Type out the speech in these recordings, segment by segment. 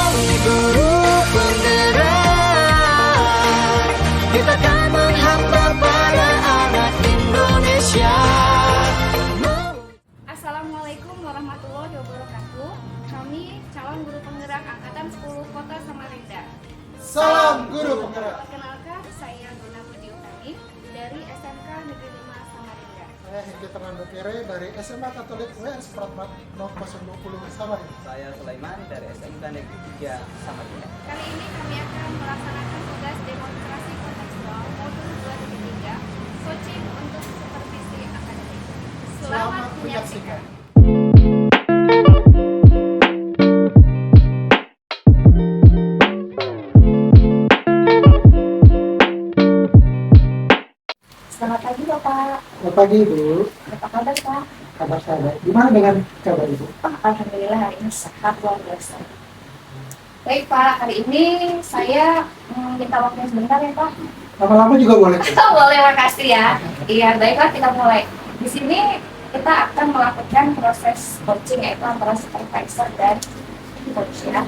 Kami guru penggerak, kita akan menghamba para anak Indonesia. Assalamualaikum warahmatullahi wabarakatuh. Kami calon guru penggerak angkatan 10 Kota Samarinda. Salam guru penggerak. Perkenalkan, saya Guna Budi Utami dari SMK Negeri 5 Samarinda. Saya Hengki Fernando Kere dari SMA Katolik WS Pratmat 020 Samarinda. Saya Sulaiman dari SMK Negeri 3 Samarinda. Kali ini kami akan melaksanakan tugas demonstrasi kontekstual modul 2.3 coaching untuk supervisi akademik. Selamat menyaksikan. Selamat pagi Bapak, Selamat pagi Ibu, apa kabar Pak? kabar saya baik. Gimana dengan kabar Ibu? Alhamdulillah hari ini sehat luar biasa. Baik Pak, hari ini saya minta waktunya sebentar ya Pak. Lama-lama juga boleh. Boleh, makasih ya. Iya, baiklah kita mulai. Di sini kita akan melakukan proses coaching yaitu antara supervisor dan coach ya.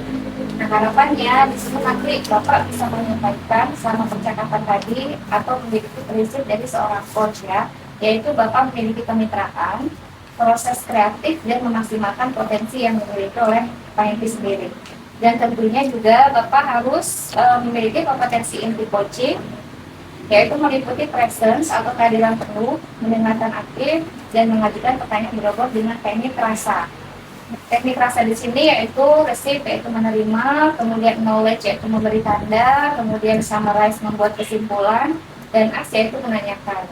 Nah harapannya di sini nanti Bapak bisa menyampaikan selama percakapan tadi atau memiliki prinsip dari seorang coach ya, yaitu Bapak memiliki kemitraan, proses kreatif dan memaksimalkan potensi yang dimiliki oleh panitia sendiri. Dan tentunya juga Bapak harus memiliki kompetensi inti coaching, yaitu meliputi presence atau kehadiran penuh, mendengarkan aktif, dan mengajukan pertanyaan berbobot dengan teknik rasa. Teknik rasa di sini yaitu receive yaitu menerima, kemudian knowledge yaitu memberi tanda, kemudian summarize membuat kesimpulan, dan ask yaitu menanyakan.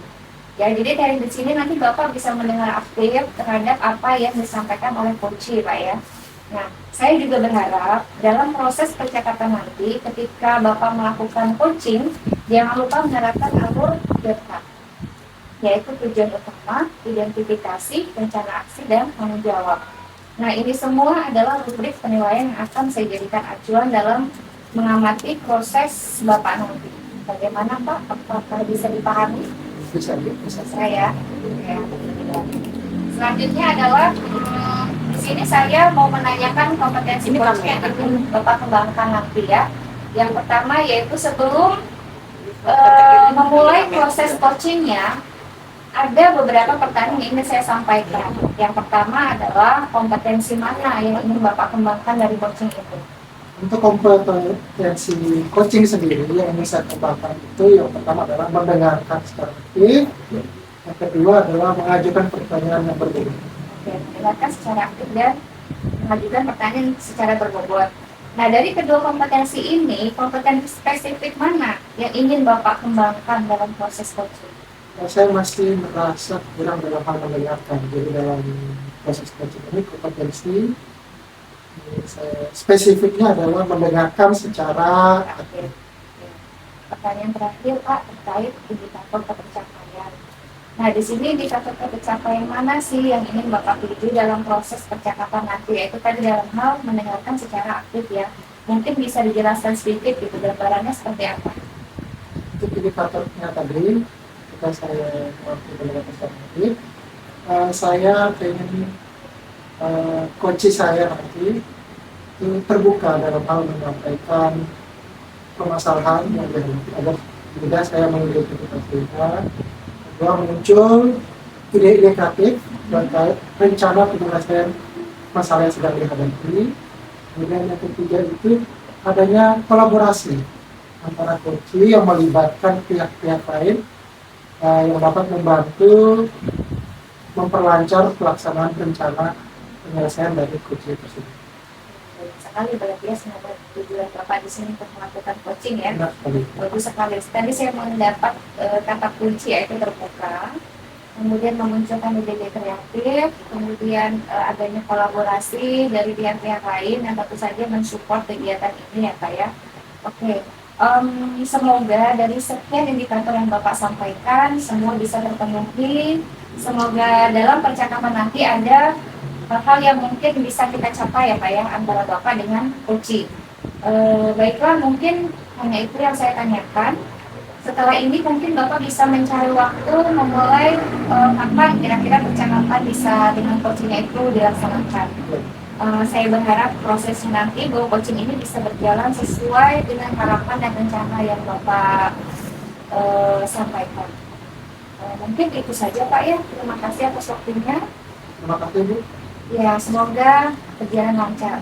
Ya, jadi dari di sini nanti Bapak bisa mendengar aktif terhadap apa yang disampaikan oleh coach Pak ya. Nah, saya juga berharap dalam proses percakapan nanti ketika Bapak melakukan coaching, jangan lupa menerapkan alur DERTA, yaitu tujuan utama, identifikasi, rencana aksi, dan tanggung jawab. Nah, ini semua adalah rubrik penilaian yang akan saya jadikan acuan dalam mengamati proses Bapak nanti. Bagaimana Pak? Apakah bisa dipahami? Bisa. Saya. Ya. Selanjutnya adalah di sini saya mau menanyakan kompetensi coaching yang ingin Bapak kembangkan nanti ya. Yang pertama yaitu sebelum memulai proses coachingnya, ada beberapa pertanyaan yang ingin saya sampaikan. Yang pertama adalah kompetensi mana yang ingin Bapak kembangkan dari coaching itu? Untuk kompetensi coaching sendiri yang ingin saya kembangkan itu yang pertama adalah mendengarkan secara aktif, yang kedua adalah mengajukan pertanyaan yang berbeda. Oke, mendengarkan secara aktif dan mengajukan pertanyaan secara berbobot. Nah, dari kedua kompetensi ini, kompetensi spesifik mana yang ingin Bapak kembangkan dalam proses coaching? Saya masih merasa kurang dalam hal mendengarkan. Jadi dalam proses coaching ini kompetensi spesifiknya adalah mendengarkan secara aktif. Pertanyaan terakhir Pak terkait indikator pencapaian. Nah, di sini indikator pencapaian mana sih yang ingin Bapak tuju dalam proses percakapan nanti? Yaitu tadi dalam hal mendengarkan secara aktif ya. Mungkin bisa dijelaskan sedikit gitu gambarannya seperti apa? Untuk indikatornya tadi, ketika saya waktu mendengarkan secara aktif, saya ingin coach saya nanti itu terbuka dalam hal menyampaikan permasalahan yang dihadapi agar tidak saya mengidentifikasi kedua muncul ide-ide kreatif terkait rencana penyelesaian masalah yang sedang dihadapi. Kemudian yang ketiga itu adanya kolaborasi antara coach yang melibatkan pihak-pihak lain yang dapat membantu memperlancar pelaksanaan rencana penyelesaian dari coach tersebut. Baik sekali, berarti ya semoga tujuan Bapak di sini untuk melakukan coaching ya. Benar sekali. Bagus sekali. Tadi saya mendapat kata kunci yaitu terbuka, kemudian memunculkan ide-ide kreatif, kemudian adanya kolaborasi dari pihak-pihak lain yang tentu saja mensupport kegiatan ini ya Pak ya. Oke. Semoga dari sekian indikator yang Bapak sampaikan semua bisa terpenuhi. Semoga dalam percakapan nanti ada hal-hal yang mungkin bisa kita capai ya Pak ya antara Bapak dengan coach. Baiklah, mungkin hanya itu yang saya tanyakan. Setelah ini mungkin Bapak bisa mencari waktu memulai kapan kira-kira percakapan bisa dengan coachnya itu dilaksanakan. Saya berharap prosesnya nanti bahwa coaching ini bisa berjalan sesuai dengan harapan dan rencana yang Bapak sampaikan. Mungkin itu saja Pak ya. Terima kasih atas waktunya. Terima kasih Bu. Ya, semoga berjalan lancar.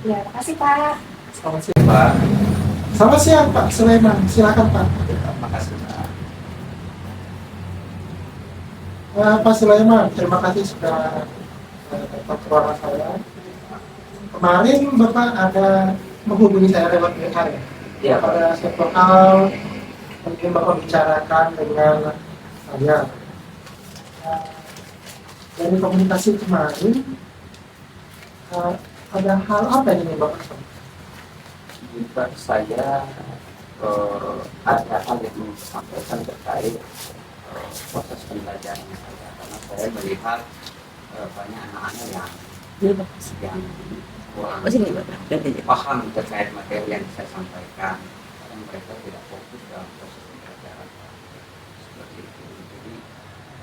Ya, terima kasih Pak. Selamat siang. Pak, Selamat siang Pak Sulaiman. Silakan Pak. terima kasih Pak. Pak Sulaiman, terima kasih sudah datang ke ruangan saya. Kemarin Bapak ada menghubungi saya lewat WA ya? Iya, Pak. Pada suatu hal mungkin Bapak bicarakan dengan saya. Dari komunikasi kemarin, ada hal apa yang ingin Bapak sampaikan? Juga saya ada hal yang ingin sampaikan terkait proses pembelajaran saya, karena saya melihat banyak anak-anak yang kurang paham terkait materi yang saya sampaikan, karena mereka tidak fokus dalam proses pembelajaran seperti itu. Jadi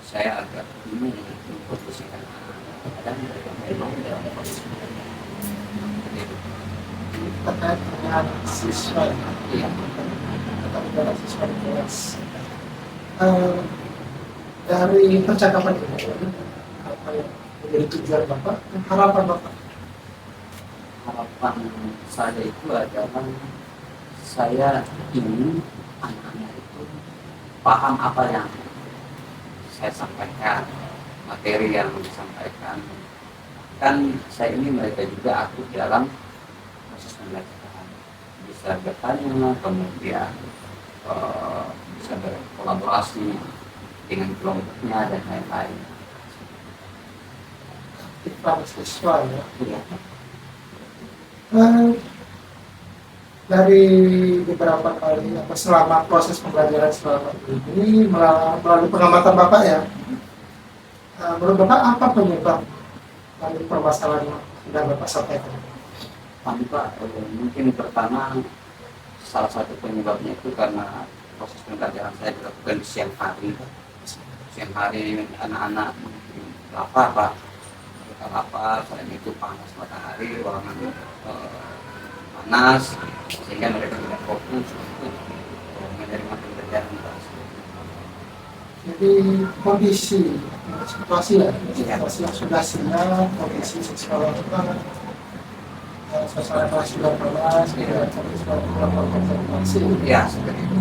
saya agak bingung untuk memposisikan anak-anak, kadang mereka memang dalam proses pembelajaran seperti itu. Terkait dengan siswa, Iya. terkait dengan siswa di kelas. Dari percakapan ini, apa yang menjadi tujuan Bapak, harapan Bapak? Harapan saya itu adalah saya ingin anak-anak itu paham apa yang saya sampaikan, materi yang disampaikan. Kan saya ini mereka juga aktif dalam proses pembelajaran, bisa bertanya, kemudian bisa berkolaborasi dengan kelompoknya dan lain-lain. Para siswa ya. Iya. Dari beberapa kali selama proses pembelajaran selama ini melalui pengamatan Bapak ya, menurut Bapak apa penyebab dari permasalahan yang sudah Bapak sampaikan? Pak, mungkin pertama salah satu penyebabnya itu karena proses pembelajaran saya dilakukan di siang hari. Siang hari anak-anak lapar Pak, mereka lapar, selain itu panas matahari, ruangan panas, sehingga mereka tidak fokus untuk menerima pembelajaran Pak. Jadi kondisi situasi ya, situasi yang sudah siap, kondisi siswa Bapak, suasana kelas sudah panas, kemudian siswa melakukan konsentrasi. Ya, seperti itu.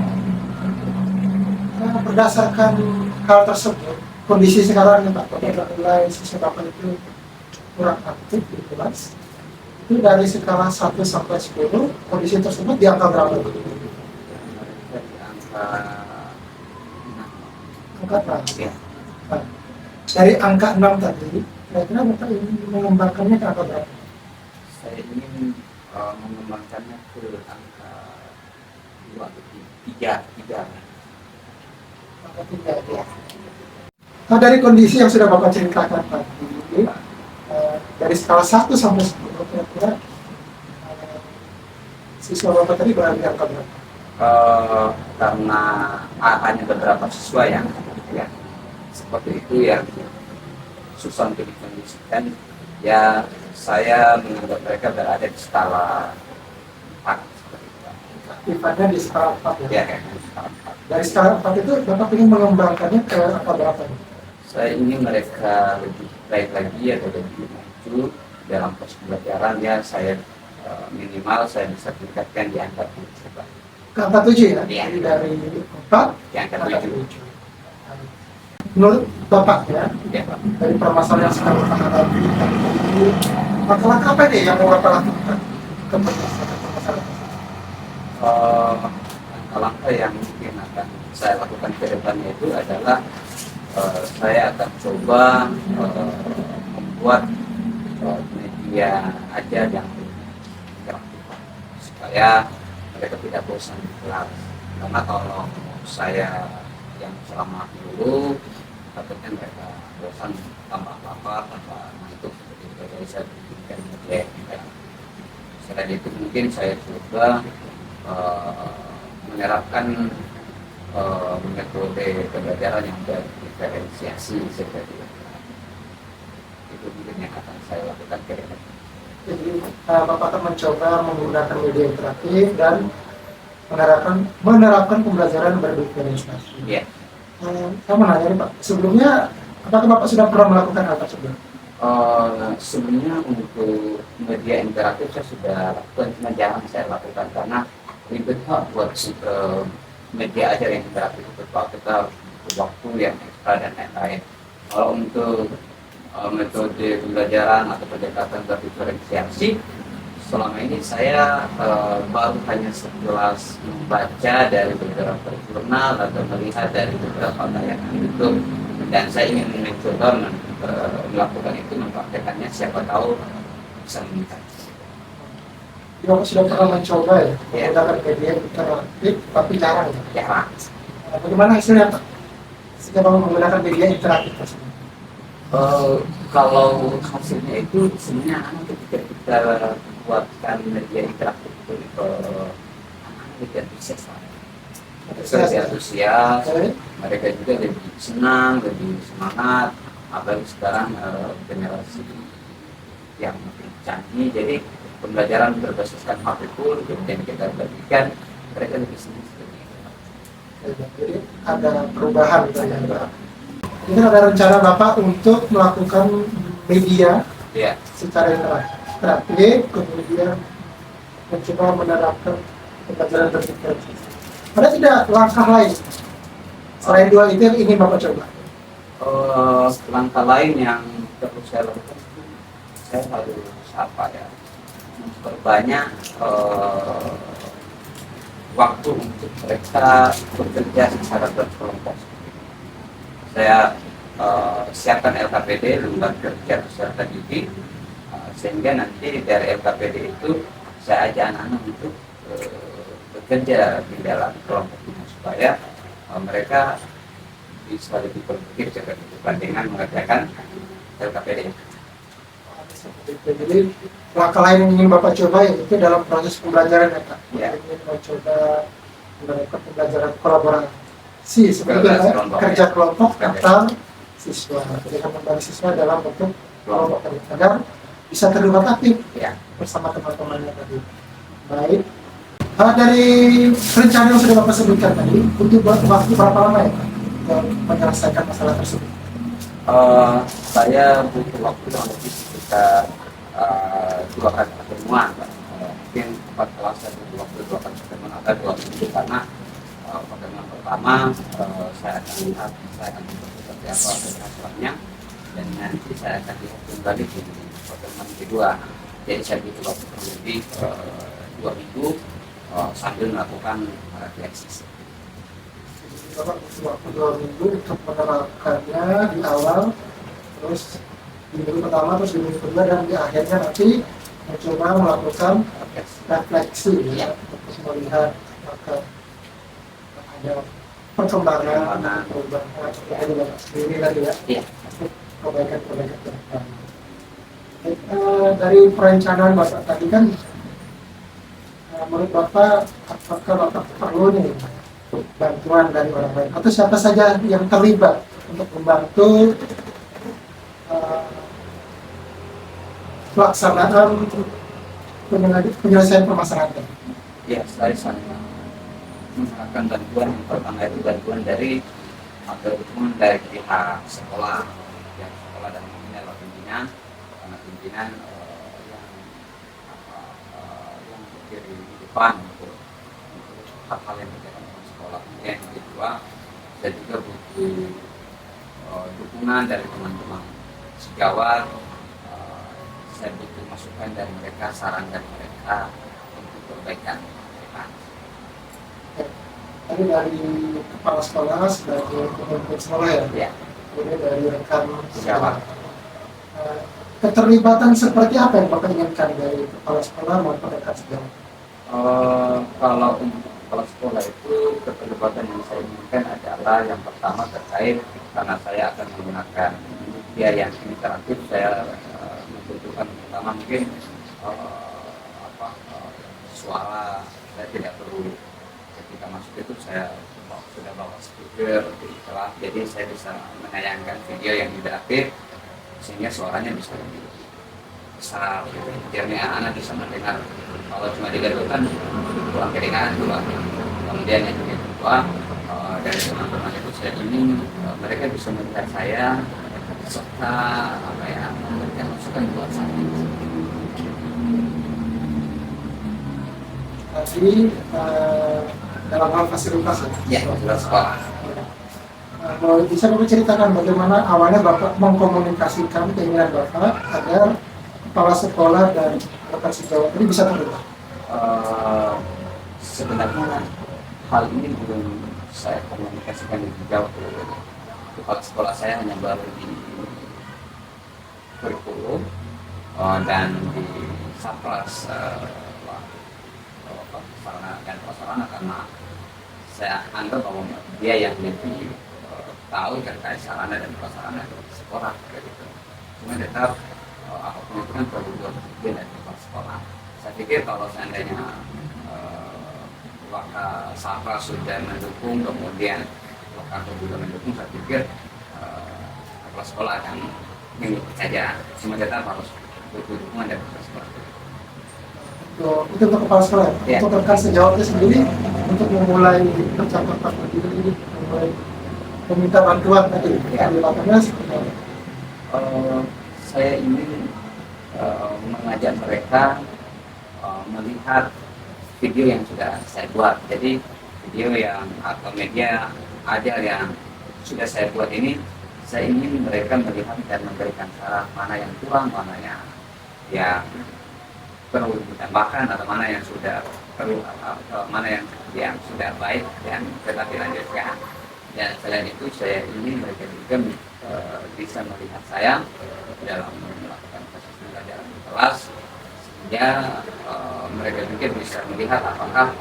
Berdasarkan hal tersebut, kondisi sekarang ya Pak, pada nilai siswa Bapak itu kurang aktif di kelas. Itu dari skala 1 sampai 10, kondisi tersebut di angka berapa? Mereka di angka Angka berapa? ya, Nah, dari angka 6 tadi, kira-kira Bapak ingin mengembangkannya ke angka berapa? saya ingin mengembangkannya ke angka 2 atau 3. Angka 3 ya. Nah, dari kondisi yang sudah Bapak ceritakan tadi, dari skala 1 sampai 10, kira-kira siswa Bapak tadi berada di angka berapa? Karena hanya beberapa siswa yang ya seperti itu yang susah untuk dikondisikan, ya saya menganggap mereka berada di skala 4 seperti itu. Aktifannya di skala 4 ya? Ya, kayaknya skala 4. Dari skala 4 itu Bapak ingin mengembangkannya ke angka berapa? Saya ingin mereka lebih baik lagi atau lebih maju dalam proses pembelajaran, ya saya minimal saya bisa tingkatkan di angka 7 Pak. Ke angka 7 ya? Iya. Jadi dari 4 Di angka ke angka 7. 7. Menurut Bapak ya, Ya Pak. dari permasalahan yang sekarang Bapak hadapi tadi, langkah-langkah apa nih yang mau Bapak lakukan ke permasalahan? Langkah yang mungkin akan saya lakukan ke depannya itu adalah saya akan coba membuat media ajar yang interaktif supaya mereka tidak bosan di kelas. Karena kalau saya yang selama dulu, takutnya mereka bosan, tambah lapar, tambah ngantuk seperti itu. Jadi saya bikin media yang interaktif. Selain itu mungkin saya coba menerapkan metode pembelajaran yang berdiferensiasi seperti itu. Itu mungkin yang akan saya lakukan ke depan. Jadi Bapak akan mencoba menggunakan media interaktif dan menerapkan pembelajaran berdiferensiasi. Iya. Saya mau nanya nih Pak, sebelumnya apakah Bapak sudah pernah melakukan hal tersebut? Sebenarnya untuk media interaktif saya sudah lakukan, cuma jarang saya lakukan karena ribet Pak buat media ajar yang interaktif itu Pak, kita butuh waktu yang ekstra dan lain-lain. Kalau untuk metode pembelajaran atau pendekatan berdiferensiasi, selama ini saya baru hanya sekelas membaca dari beberapa jurnal atau melihat dari beberapa tayangan YouTube, dan saya ingin mencoba melakukan itu, mempraktekannya, siapa tahu bisa meningkat. Bapak sudah pernah mencoba ya, Ya. menggunakan media interaktif tapi jarang ya? Jarang. Bagaimana hasilnya Pak? Jika Bapak menggunakan media interaktif tersebut? Kalau hasilnya itu sebenarnya anak ketika kita buatkan media interaktif itu anak lebih antusias, lebih antusias, Oke. mereka juga lebih senang, lebih semangat. Apalagi sekarang generasi yang makin canggih, jadi pembelajaran berbasiskan matrikul kemudian kita bagikan, mereka lebih senang seperti itu. Jadi ada perubahan gitu ya. Ini ada rencana Bapak untuk melakukan media Ya, secara interaktif, kemudian mencoba menerapkan pembelajaran berdiferensiasi. Ada tidak langkah lain selain dua itu yang ingin Bapak coba? langkah lain yang perlu saya lakukan itu saya harus apa ya, memperbanyak waktu untuk mereka bekerja secara berkelompok. Saya siapkan LKPD, lembaga kerja peserta didik, sehingga nanti dari LKPD itu saya ajak anak-anak untuk bekerja di dalam kelompok ini supaya mereka bisa lebih produktif dibandingkan mengerjakan LKPD. Jadi langkah lain yang ingin Bapak coba yaitu dalam proses pembelajaran ya Pak. Ya. Ingin mencoba menerapkan pembelajaran kolaborasi seperti Kolaborasi kelompok, kerja ya. kelompok antar siswa dengan membagi siswa dalam bentuk kelompok agar bisa terlibat aktif Ya. bersama teman-temannya tadi. Baik. Dari rencana yang sudah Bapak sebutkan tadi, butuh waktu berapa lama ya Pak untuk menyelesaikan masalah tersebut? Saya butuh waktu kurang lebih sekitar 2 kali pertemuan, Pak. Mungkin 4 kelas saya butuh waktu 2 kali pertemuan atau 2 minggu, karena pertemuan pertama saya akan lihat, saya akan seperti apa hasilnya, dan nanti saya akan lihat kembali di pertemuan kedua. Jadi saya butuh waktu kurang lebih 2 minggu sambil melakukan refleksi. Bapak butuh waktu 2 minggu untuk menerapkannya di awal, terus di minggu pertama, terus di minggu kedua, dan di akhirnya nanti mencoba melakukan refleksi ya, untuk melihat apakah ada perkembangan perubahan dari Bapak sendiri tadi ya, Iya. untuk perbaikan-perbaikan ke depan. Dari perencanaan Bapak tadi kan, menurut Bapak apakah Bapak perlu nih bantuan dari orang lain atau siapa saja yang terlibat untuk membantu pelaksanaan penyelesaian permasalahan tadi? Ya, saya sangat menggunakan bantuan. Yang pertama itu bantuan dari atau dukungan dari pihak sekolah, yang sekolah dan lewat pimpinan, karena pimpinan yang berdiri di depan untuk hal-hal yang berkaitan dengan sekolah. Kemudian yang kedua, saya juga butuh dukungan dari teman-teman sejawat. Saya butuh masukan dari mereka, saran dari mereka untuk perbaikan depan. Tadi dari kepala sekolah sebagai pemimpin sekolah ya, Ya, kemudian dari rekan sejawat. Keterlibatan seperti apa yang Bapak inginkan dari kepala sekolah maupun rekan sejawat? Kalau untuk kepala sekolah itu keterlibatan yang saya inginkan adalah yang pertama terkait karena saya akan menggunakan media yang interaktif. Saya membutuhkan pertama mungkin suara. Saya tidak perlu ketika masuk itu saya sudah bawa speaker di kelas, jadi saya bisa menayangkan video yang interaktif sehingga suaranya bisa lebih besar gitu. Jadi anak-anak bisa mendengar. Kalau cuma digatukan kurang kedengaran juga. Kemudian yang kedua dari teman-teman itu saya ingin mereka bisa melihat saya serta apa ya memberikan masukan buat saya. Tadi dalam hal fasilitas Ya, jelas sekolah. Bisa Bapak ceritakan bagaimana awalnya Bapak mengkomunikasikan keinginan Bapak agar kepala sekolah dan rekan sejawat ini bisa terlibat? Sebenarnya hal ini belum saya komunikasikan lebih jauh. Kepala sekolah saya hanya baru di kurikulum dan di Sapras sarana dan prasarana, karena saya anggap bahwa dia yang lebih tahu terkait sarana dan prasarana di sekolah gitu. Cuma tetap apapun itu kan perlu dia dari kepala sekolah. Saya pikir kalau seandainya Waka Sapra sudah mendukung, kemudian Waka juga mendukung, saya pikir kepala sekolah akan mengikuti saja. Cuma tetap harus butuh dukungan dari kepala sekolah. Itu untuk kepala sekolah. Ya. Untuk rekan sejawatnya sendiri untuk memulai percakapan ini, memulai meminta bantuan tadi, Ya. lakukannya seperti apa? Saya ingin mengajak mereka melihat video yang sudah saya buat. Jadi video yang atau media ajar yang sudah saya buat ini, saya ingin mereka melihat dan memberikan saran mana yang kurang, mana yang perlu ditambahkan, atau mana yang sudah perlu, atau mana yang sudah baik dan tetap dilanjutkan. Dan selain itu saya ingin mereka juga bisa melihat saya dalam melakukan proses pembelajaran di kelas, sehingga mereka juga bisa melihat apakah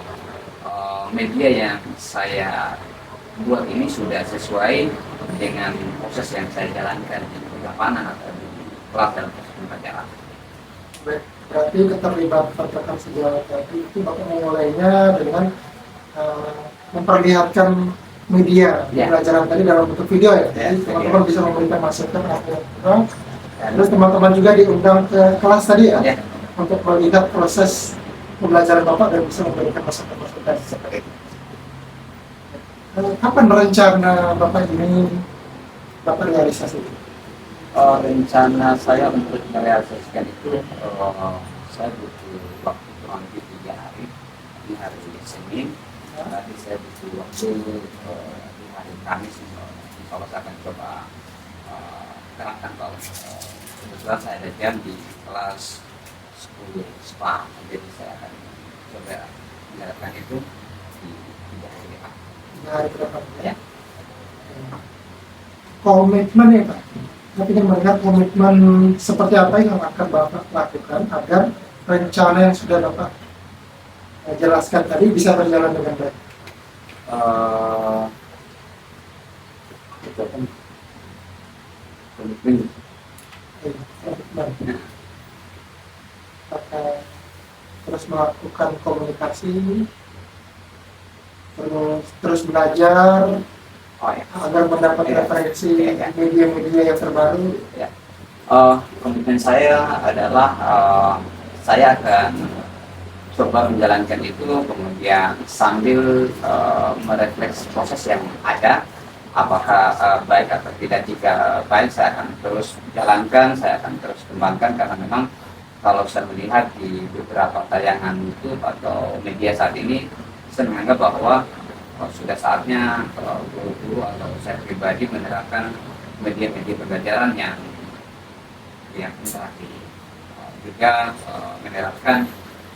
media yang saya buat ini sudah sesuai dengan proses yang saya jalankan di lapangan atau di kelas dalam proses pembelajaran. Baik, berarti keterlibatan rekan sejawat tadi itu Bapak memulainya dengan memperlihatkan media Ya. pembelajaran tadi dalam bentuk video ya. Ya, Jadi teman-teman video. bisa memberikan masukan apa yang kurang. Terus teman-teman juga diundang ke kelas tadi ya, Ya. untuk melihat proses pembelajaran Bapak dan bisa memberikan masukan-masukan. Seperti itu. Kapan rencana Bapak ini Bapak realisasi? Rencana saya untuk merealisasikan itu saya butuh waktu kurang lebih 3 hari. Ini hari Senin, nanti saya butuh waktu di hari Kamis. Kalau saya akan coba terapkan, kalau kebetulan saya ada jam di kelas 10 SPA, jadi saya akan coba menerapkan itu di 3 hari depan. 3 hari ke depan Ya. Komitmen ya Pak. Saya ingin melihat komitmen seperti apa yang akan Bapak lakukan agar rencana yang sudah Bapak jelaskan tadi bisa berjalan dengan baik. Itu kan komitmen. Komitmen. Apakah terus melakukan komunikasi, terus belajar Oh ya. agar mendapat Iya. referensi Iya. media-media yang terbaru. Komitmen saya adalah saya akan coba menjalankan itu, kemudian sambil merefleksi proses yang ada, apakah baik atau tidak. Jika baik, saya akan terus jalankan, saya akan terus kembangkan, karena memang kalau saya melihat di beberapa tayangan YouTube atau media saat ini, saya menganggap bahwa sudah saatnya guru-guru atau saya pribadi menerapkan media-media pembelajaran yang interaktif, juga menerapkan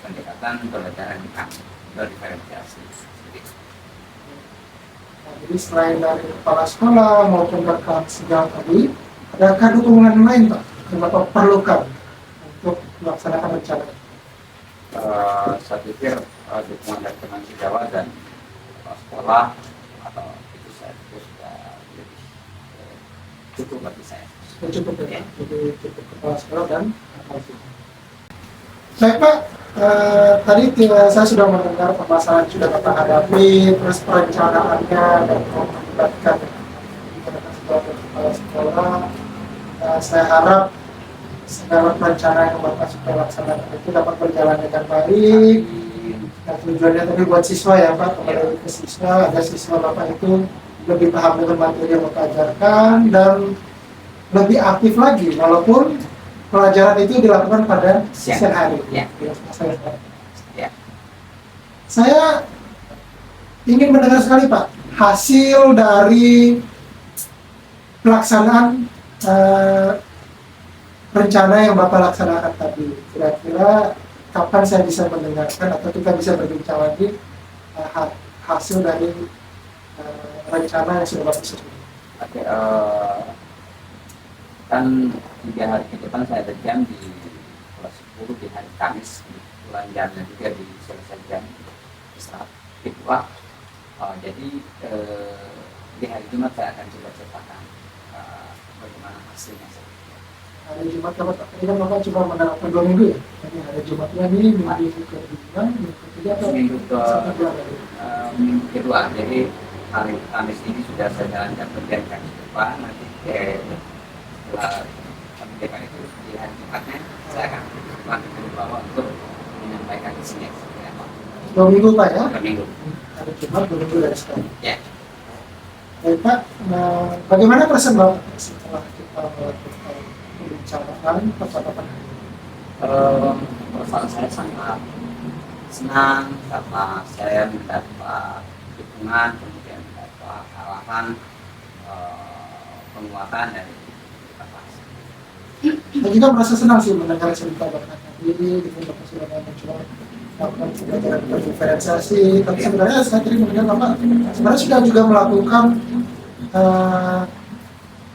pendekatan pembelajaran yang berdiferensiasi. Jadi selain dari kepala sekolah maupun rekan sejawat tadi, adakah dukungan lain Pak yang Bapak perlukan untuk melaksanakan rencana? Saya pikir dukungan dari teman sejawat dan sekolah atau itu saya pikir sudah lebih cukup bagi saya. Cukup ya, jadi cukup kepala sekolah dan rekan sejawat. Baik Pak, tadi saya sudah mendengar permasalahan sudah Bapak hadapi, terus perencanaannya dan melibatkan rekan sejawat dan kepala sekolah. Saya harap segala perencanaan yang Bapak sudah laksanakan itu dapat berjalan dengan baik. Dan tujuannya tadi buat siswa ya Pak, kembali ke siswa, agar siswa Bapak itu lebih paham dengan materi yang Bapak ajarkan dan lebih aktif lagi, walaupun pelajaran itu dilakukan pada siang hari. Ya. Ya. Saya ingin mendengar sekali Pak, hasil dari pelaksanaan rencana yang Bapak laksanakan tadi. Kira-kira kapan saya bisa mendengarkan atau kita bisa berbincang lagi hasil dari rencana yang sudah Bapak susun? Oke, kan 3 hari ke depan saya ada jam di kelas 10 di hari Kamis, pelajarannya juga diselesaikan saat kedua. Jadi di hari Jumat saya akan coba ceritakan bagaimana hasilnya. Hari Jumat Bapak tadi kan Bapak cuma menerapkan 2 minggu ya? Jadi hari Jumatnya ini minggu kedua, minggu ketiga atau minggu kedua. Jadi hari Kamis ini sudah saya jalankan bagian Kamis depan, nanti setelah pendidikan itu di hari Jumatnya saya akan lanjut ke bawah untuk menyampaikan isinya seperti apa. 2 minggu Pak ya? 2 minggu. Hari Jumat 2 minggu dari sekarang. Ya. Baik Pak, bagaimana perasaan Bapak setelah kita melakukan pembicaraan percakapan hari ini? Perasaan saya sangat senang karena saya mendapat dukungan, kemudian mendapat arahan, penguatan dari Bapak. Saya juga merasa senang sih mendengar cerita Bapak tadi, gitu Bapak sudah mencoba melakukan pembelajaran berdiferensiasi, tapi sebenarnya saya tadi mendengar Bapak sebenarnya sudah juga melakukan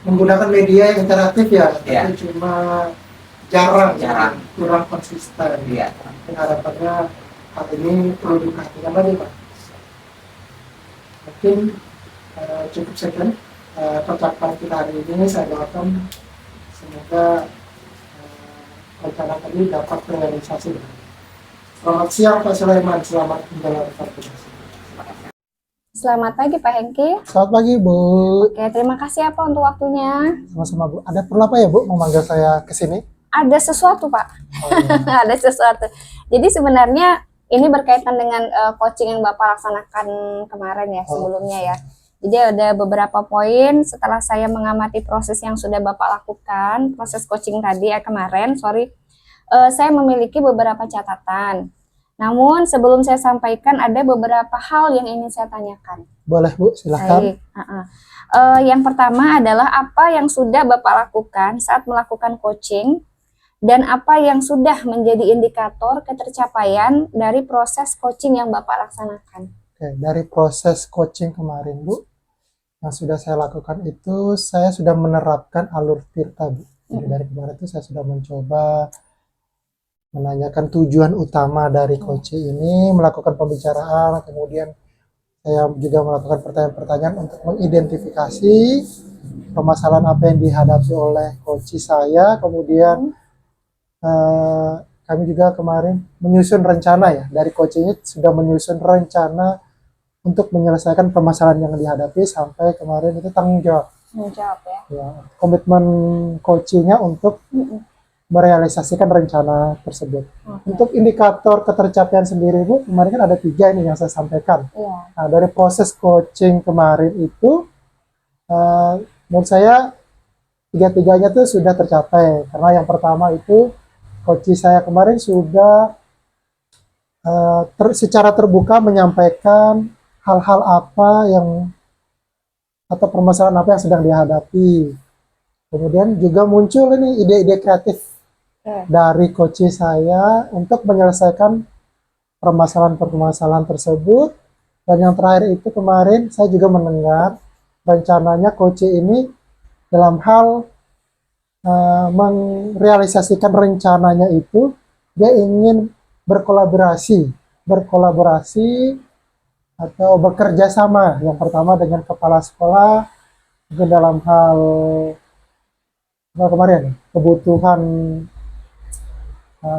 menggunakan media yang interaktif ya, tapi cuma jarang, kurang konsisten. Iya. Dan harapannya hal ini perlu diperhatikan lagi Pak. Mungkin cukup sekian percakapan kita hari ini. Saya doakan semoga rencana tadi dapat terrealisasi. Selamat siang Pak Sulaiman, selamat menjalani aktivitas. Selamat pagi Pak Hengki. Selamat pagi Bu. Oke, terima kasih apa untuk waktunya. Sama-sama Bu. Ada perlu apa ya Bu memanggil saya ke sini? Ada sesuatu Pak. Oh, iya. Ada sesuatu. Jadi sebenarnya ini berkaitan dengan coaching yang Bapak laksanakan kemarin ya, sebelumnya ya. Jadi ada beberapa poin setelah saya mengamati proses yang sudah Bapak lakukan, proses coaching tadi kemarin, saya memiliki beberapa catatan. Namun sebelum saya sampaikan ada beberapa hal yang ingin saya tanyakan. Boleh Bu, silahkan. Baik. Yang pertama adalah apa yang sudah Bapak lakukan saat melakukan coaching dan apa yang sudah menjadi indikator ketercapaian dari proses coaching yang Bapak laksanakan. Oke, dari proses coaching kemarin Bu, yang sudah saya lakukan itu saya sudah menerapkan alur Tirta Bu. Jadi dari kemarin itu saya sudah mencoba menanyakan tujuan utama dari coaching ini, melakukan pembicaraan, kemudian saya juga melakukan pertanyaan-pertanyaan untuk mengidentifikasi permasalahan apa yang dihadapi oleh coach saya, kemudian kami juga kemarin menyusun rencana ya, dari coaching sudah menyusun rencana untuk menyelesaikan permasalahan yang dihadapi sampai kemarin itu tanggung jawab. Tanggung jawab ya. Ya, komitmen coachingnya untuk merealisasikan rencana tersebut. Untuk indikator ketercapaian sendiri Bu, kemarin kan ada 3 ini yang saya sampaikan. Nah, dari proses coaching kemarin itu, menurut saya 3-tiganya tuh sudah tercapai. Karena yang pertama itu, coach saya kemarin sudah secara terbuka menyampaikan hal-hal apa yang atau permasalahan apa yang sedang dihadapi. Kemudian juga muncul ini ide-ide kreatif dari coach saya untuk menyelesaikan permasalahan-permasalahan tersebut. Dan yang terakhir itu kemarin saya juga mendengar rencananya coach ini dalam hal merealisasikan rencananya itu dia ingin berkolaborasi atau bekerja sama, yang pertama dengan kepala sekolah mungkin dalam hal kemarin kebutuhan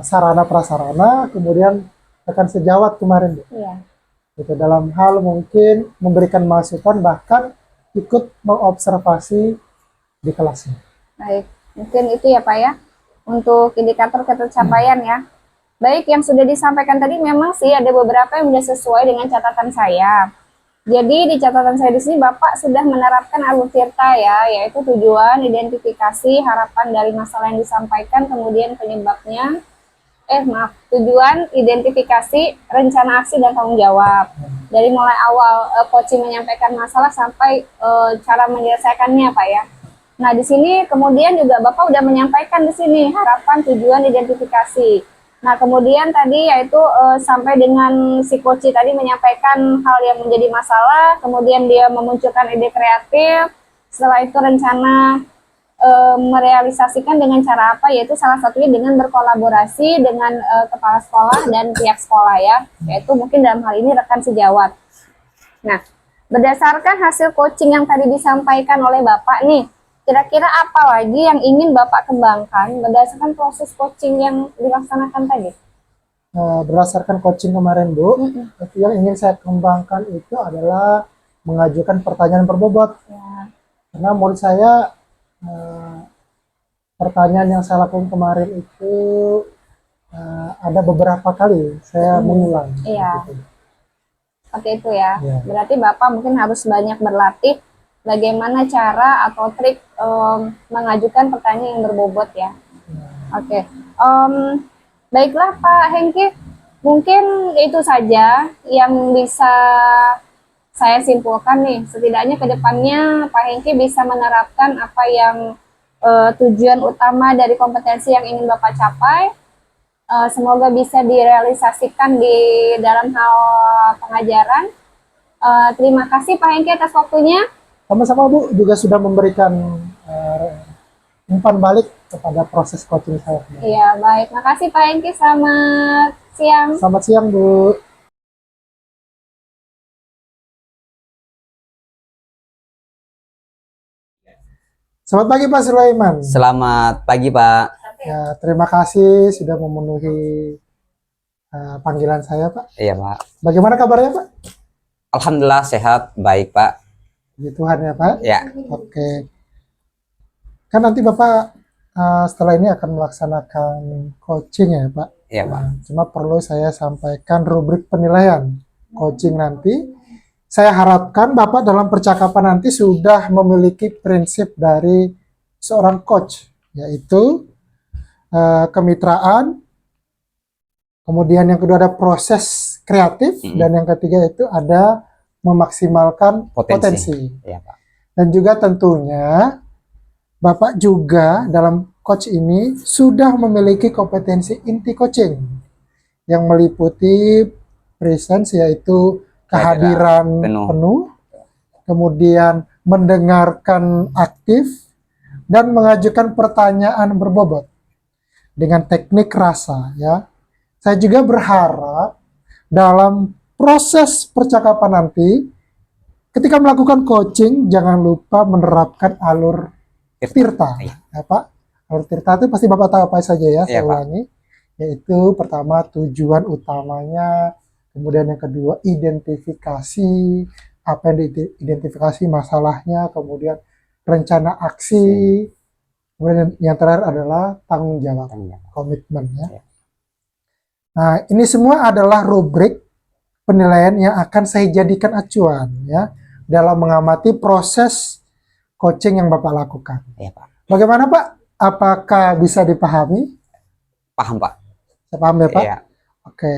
sarana prasarana, kemudian akan sejawat kemarin itu dalam hal mungkin memberikan masukan, bahkan ikut mengobservasi di kelasnya. Baik, mungkin itu ya Pak ya. untuk indikator ketercapaian ya. Baik, yang sudah disampaikan tadi memang sih ada beberapa yang sudah sesuai dengan catatan saya. Jadi di catatan saya di sini Bapak sudah menerapkan alur tirta ya, yaitu tujuan, identifikasi, harapan dari masalah yang disampaikan, kemudian penyebabnya, tujuan, identifikasi, rencana aksi dan tanggung jawab. Dari mulai awal coaching menyampaikan masalah sampai cara menyelesaikannya Pak ya. Nah di sini kemudian juga Bapak sudah menyampaikan di sini harapan, tujuan, identifikasi. Nah, kemudian tadi yaitu sampai dengan si coach tadi menyampaikan hal yang menjadi masalah, kemudian dia memunculkan ide kreatif, setelah itu rencana merealisasikan dengan cara apa, yaitu salah satunya dengan berkolaborasi dengan kepala sekolah dan pihak sekolah ya, yaitu mungkin dalam hal ini rekan sejawat. Nah, berdasarkan hasil coaching yang tadi disampaikan oleh Bapak nih, kira-kira apa lagi yang ingin Bapak kembangkan berdasarkan proses coaching yang dilaksanakan tadi? Berdasarkan coaching kemarin Bu, itu yang ingin saya kembangkan itu adalah mengajukan pertanyaan berbobot. Ya. Karena menurut saya pertanyaan yang saya lakukan kemarin itu ada beberapa kali saya mengulang. Iya. Gitu. Seperti itu ya. Ya. Berarti Bapak mungkin harus banyak berlatih bagaimana cara atau trik mengajukan pertanyaan yang berbobot ya. Oke. Baiklah Pak Hengki, mungkin itu saja yang bisa saya simpulkan nih. Setidaknya ke depannya Pak Hengki bisa menerapkan apa yang tujuan utama dari kompetensi yang ingin Bapak capai. Semoga bisa direalisasikan di dalam hal pengajaran. Terima kasih Pak Hengki atas waktunya. Sama-sama Bu, juga sudah memberikan umpan balik kepada proses coaching saya. Iya, baik. Makasih Pak Hengki. Selamat siang. Selamat siang Bu. Selamat pagi Pak Sulaiman. Selamat pagi Pak. Ya, terima kasih sudah memenuhi panggilan saya Pak. Iya Pak. Bagaimana kabarnya Pak? Alhamdulillah sehat, baik Pak. Puji Tuhan ya Pak. Ya. Oke. Kan nanti Bapak setelah ini akan melaksanakan coaching ya Pak. Iya Pak. Cuma perlu saya sampaikan rubrik penilaian coaching nanti. Saya harapkan Bapak dalam percakapan nanti sudah memiliki prinsip dari seorang coach, yaitu kemitraan, kemudian yang kedua ada proses kreatif, dan yang ketiga itu ada memaksimalkan potensi. Iya Pak. Dan juga tentunya Bapak juga dalam coach ini sudah memiliki kompetensi inti coaching yang meliputi presence, yaitu kehadiran penuh, kemudian mendengarkan aktif, dan mengajukan pertanyaan berbobot dengan teknik rasa ya. Saya juga berharap dalam proses percakapan nanti ketika melakukan coaching jangan lupa menerapkan alur tirta ya Pak. Alur tirta itu pasti Bapak tahu apa saja ya, saya ulangi. Yaitu pertama tujuan utamanya, kemudian yang kedua identifikasi, apa yang diidentifikasi masalahnya, kemudian rencana aksi, kemudian yang terakhir adalah tanggung jawab, komitmen ya. Nah, ini semua adalah rubrik penilaian yang akan saya jadikan acuan ya dalam mengamati proses coaching yang Bapak lakukan. Iya Pak. Bagaimana Pak? Apakah bisa dipahami? Paham Pak. Saya paham ya Pak? Iya. Oke.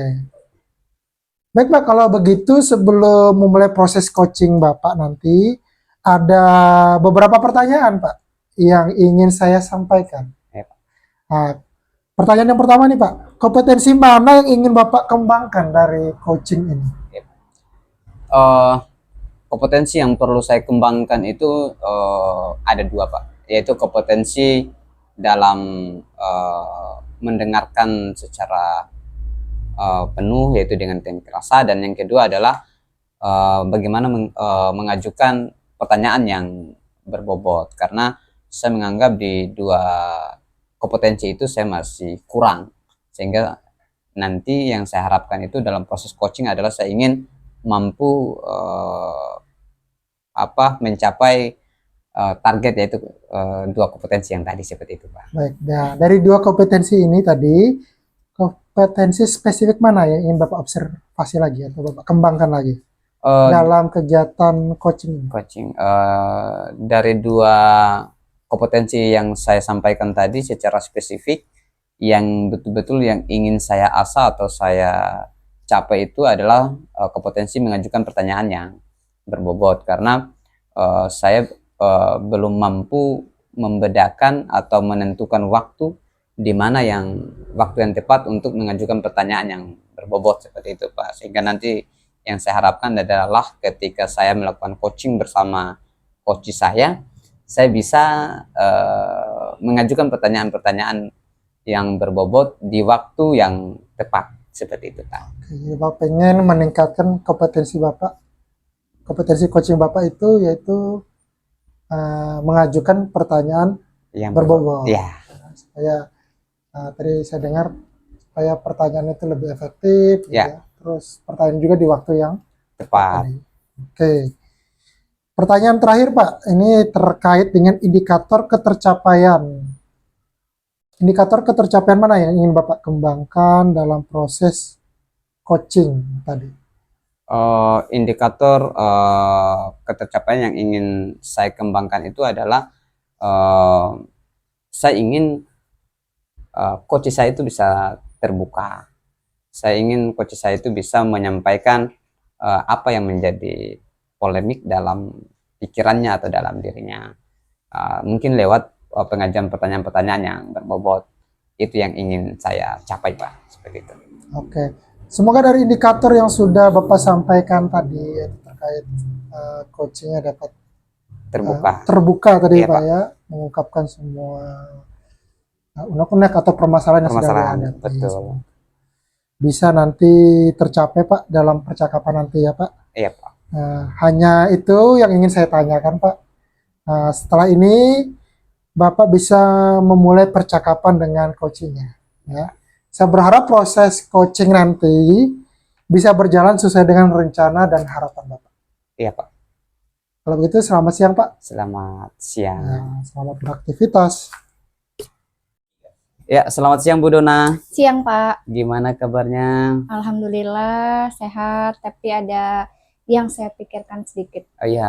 Baik Pak, kalau begitu sebelum memulai proses coaching Bapak nanti, ada beberapa pertanyaan Pak yang ingin saya sampaikan. Iya, Pak. Nah, pertanyaan yang pertama nih Pak, kompetensi mana yang ingin Bapak kembangkan dari coaching ini? Kompetensi yang perlu saya kembangkan itu ada dua Pak, yaitu kompetensi dalam mendengarkan secara penuh, yaitu dengan teknik rasa, dan yang kedua adalah bagaimana mengajukan pertanyaan yang berbobot, karena saya menganggap di dua kompetensi itu saya masih kurang, sehingga nanti yang saya harapkan itu dalam proses coaching adalah saya ingin mampu mencapai target, yaitu 2 kompetensi yang tadi seperti itu, Pak. Baik, nah dari 2 kompetensi ini tadi, kompetensi spesifik mana yang ingin Bapak observasi lagi atau Bapak kembangkan lagi dalam kegiatan coaching ini? Coaching, dari 2 kompetensi yang saya sampaikan tadi secara spesifik, yang betul-betul yang ingin saya asah atau saya capai itu adalah kompetensi mengajukan pertanyaan yang berbobot, karena saya belum mampu membedakan atau menentukan waktu di mana waktu yang tepat untuk mengajukan pertanyaan yang berbobot seperti itu, Pak. Sehingga nanti yang saya harapkan adalah ketika saya melakukan coaching bersama coach saya bisa mengajukan pertanyaan-pertanyaan yang berbobot di waktu yang tepat seperti itu, Pak. Jadi Bapak pengen meningkatkan kompetensi Bapak, kompetensi coaching Bapak itu yaitu mengajukan pertanyaan Yang berbobot. Ya, Supaya tadi saya dengar supaya pertanyaan itu lebih efektif, gitu Ya. ya. Terus pertanyaan juga di waktu yang tepat. tadi. Oke. Pertanyaan terakhir Pak, ini terkait dengan indikator ketercapaian. Indikator ketercapaian mana yang ingin Bapak kembangkan dalam proses coaching tadi? Indikator ketercapaian yang ingin saya kembangkan itu adalah saya ingin coach saya itu bisa terbuka. Saya ingin coach saya itu bisa menyampaikan apa yang menjadi polemik dalam pikirannya atau dalam dirinya. Mungkin lewat pengajuan pertanyaan-pertanyaan yang berbobot. Itu yang ingin saya capai, Pak. Seperti itu. Oke. Semoga dari indikator yang sudah Bapak sampaikan tadi terkait coachingnya dapat terbuka tadi Iya, Pak Pak. ya, mengungkapkan semua unek-unek atau permasalahan yang sedang dihadapi. Betul. Bisa nanti tercapai Pak dalam percakapan nanti ya Pak. Iya, Pak. Hanya itu yang ingin saya tanyakan Pak. Setelah ini Bapak bisa memulai percakapan dengan coachingnya. Ya. Saya berharap proses coaching nanti bisa berjalan sesuai dengan rencana dan harapan Bapak. Iya, Pak. Kalau begitu selamat siang Pak. Selamat siang. Selamat beraktivitas. Ya, selamat siang Bu Dona. Siang Pak, Gimana kabarnya? alhamdulillah sehat, tapi ada yang saya pikirkan sedikit. Ya,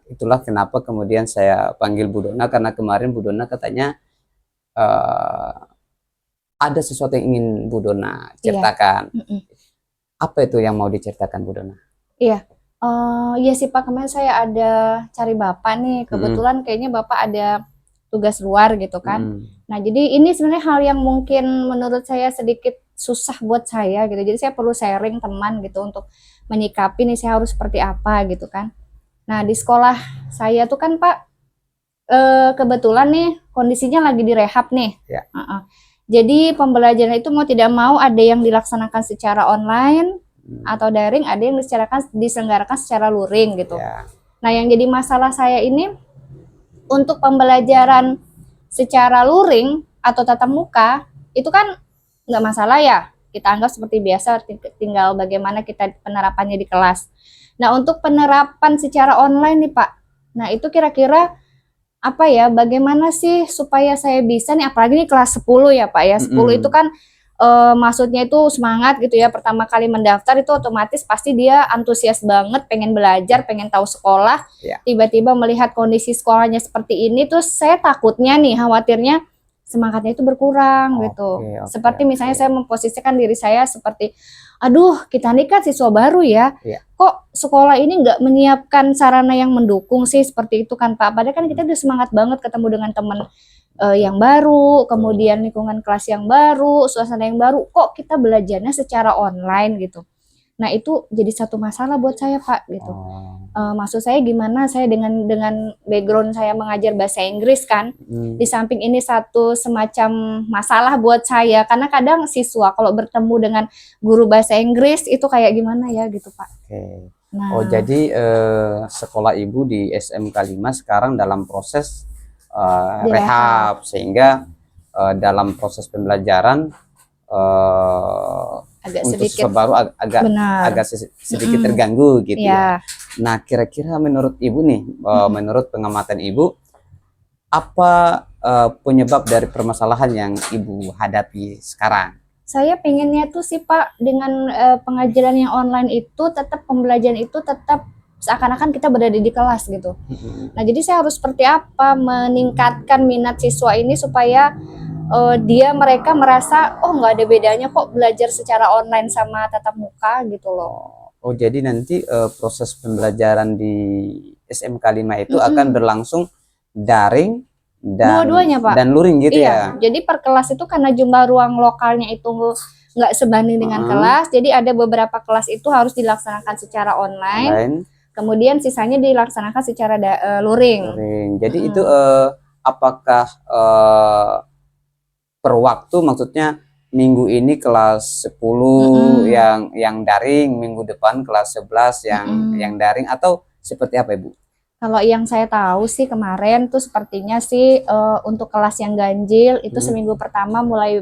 itulah kenapa kemudian saya panggil Bu Dona, karena kemarin Bu Dona katanya ada sesuatu yang ingin Bu Dona ceritakan. Apa itu yang mau diceritakan Bu Dona? Iya sih Pak, kemarin saya ada cari Bapak nih, kebetulan kayaknya Bapak ada tugas luar gitu kan. Nah jadi ini sebenarnya hal yang mungkin menurut saya sedikit susah buat saya gitu, jadi saya perlu sharing teman gitu untuk menyikapi nih saya harus seperti apa gitu kan. Nah di sekolah saya tuh kan Pak, kebetulan nih kondisinya lagi direhab nih. Ya. Jadi pembelajaran itu mau tidak mau ada yang dilaksanakan secara online atau daring, ada yang diselenggarakan secara luring gitu. Ya. Nah yang jadi masalah saya ini untuk pembelajaran secara luring atau tatap muka itu kan nggak masalah ya, kita anggap seperti biasa, tinggal bagaimana kita penerapannya di kelas. Nah untuk penerapan secara online nih Pak, nah itu kira-kira apa ya, bagaimana sih supaya saya bisa nih, apalagi nih kelas 10 ya Pak ya, 10 itu kan maksudnya itu semangat gitu ya, pertama kali mendaftar itu otomatis pasti dia antusias banget, pengen belajar, pengen tahu sekolah. Tiba-tiba melihat kondisi sekolahnya seperti ini, terus saya takutnya nih, khawatirnya semangatnya itu berkurang gitu. Seperti misalnya saya memposisikan diri saya seperti, aduh kita nih kan siswa baru ya, kok sekolah ini nggak menyiapkan sarana yang mendukung sih, seperti itu kan Pak. Padahal kan kita udah semangat banget ketemu dengan teman yang baru, kemudian lingkungan kelas yang baru, suasana yang baru, kok kita belajarnya secara online gitu. Nah itu jadi satu masalah buat saya Pak gitu. Maksud saya gimana, saya dengan background saya mengajar bahasa Inggris kan, di samping ini satu semacam masalah buat saya, karena kadang siswa kalau bertemu dengan guru bahasa Inggris itu kayak gimana ya gitu Pak. Nah, Jadi sekolah Ibu di SMK 5 sekarang dalam proses rehab, sehingga dalam proses pembelajaran agak untuk sedikit siswa baru agak sedikit terganggu gitu ya. Nah kira-kira menurut Ibu nih, menurut pengamatan Ibu, apa penyebab dari permasalahan yang Ibu hadapi sekarang? Saya pengennya tuh sih Pak, dengan pengajaran yang online itu tetap pembelajaran itu tetap seakan-akan kita berada di kelas gitu. Nah, jadi saya harus seperti apa meningkatkan minat siswa ini supaya mereka merasa oh nggak ada bedanya kok belajar secara online sama tatap muka gitu loh. Oh, jadi nanti proses pembelajaran di SMK 5 itu akan berlangsung daring dan Dua-duanya, Pak. dan luring gitu Iya, ya. jadi per kelas itu karena jumlah ruang lokalnya itu nggak sebanding dengan kelas, jadi ada beberapa kelas itu harus dilaksanakan secara online, Lain, kemudian sisanya dilaksanakan secara luring. luring. Jadi itu apakah per waktu, maksudnya minggu ini kelas 10 yang daring, minggu depan kelas 11 yang daring, atau seperti apa Ibu? Kalau yang saya tahu sih kemarin tuh sepertinya sih untuk kelas yang ganjil itu seminggu pertama mulai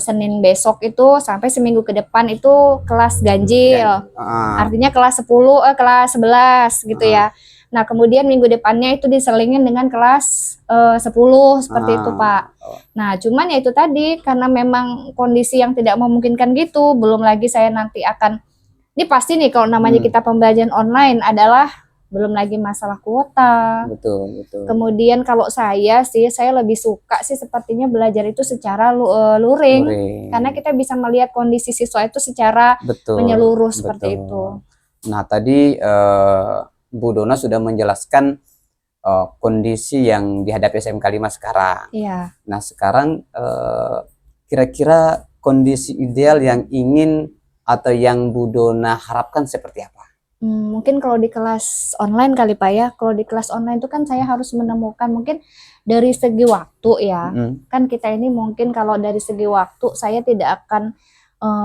Senin besok itu sampai seminggu ke depan itu kelas ganjil. Artinya kelas 10 kelas 11 gitu ya. Nah, kemudian minggu depannya itu diselingin dengan kelas 10 seperti itu, Pak. Nah, cuman ya itu tadi karena memang kondisi yang tidak memungkinkan gitu, belum lagi saya nanti akan ini pasti nih kalau namanya kita pembelajaran online adalah belum lagi masalah kuota. Betul, betul. Kemudian kalau saya lebih suka sih sepertinya belajar itu secara luring. Karena kita bisa melihat kondisi siswa itu secara menyeluruh seperti itu. Nah, tadi Bu Dona sudah menjelaskan kondisi yang dihadapi SMK 5 sekarang. Iya. Nah, sekarang kira-kira kondisi ideal yang ingin atau yang Bu Dona harapkan seperti apa? Mungkin kalau di kelas online kali Pak ya. Kalau di kelas online itu kan saya harus menemukan mungkin dari segi waktu ya. Kan kita ini mungkin kalau dari segi waktu saya tidak akan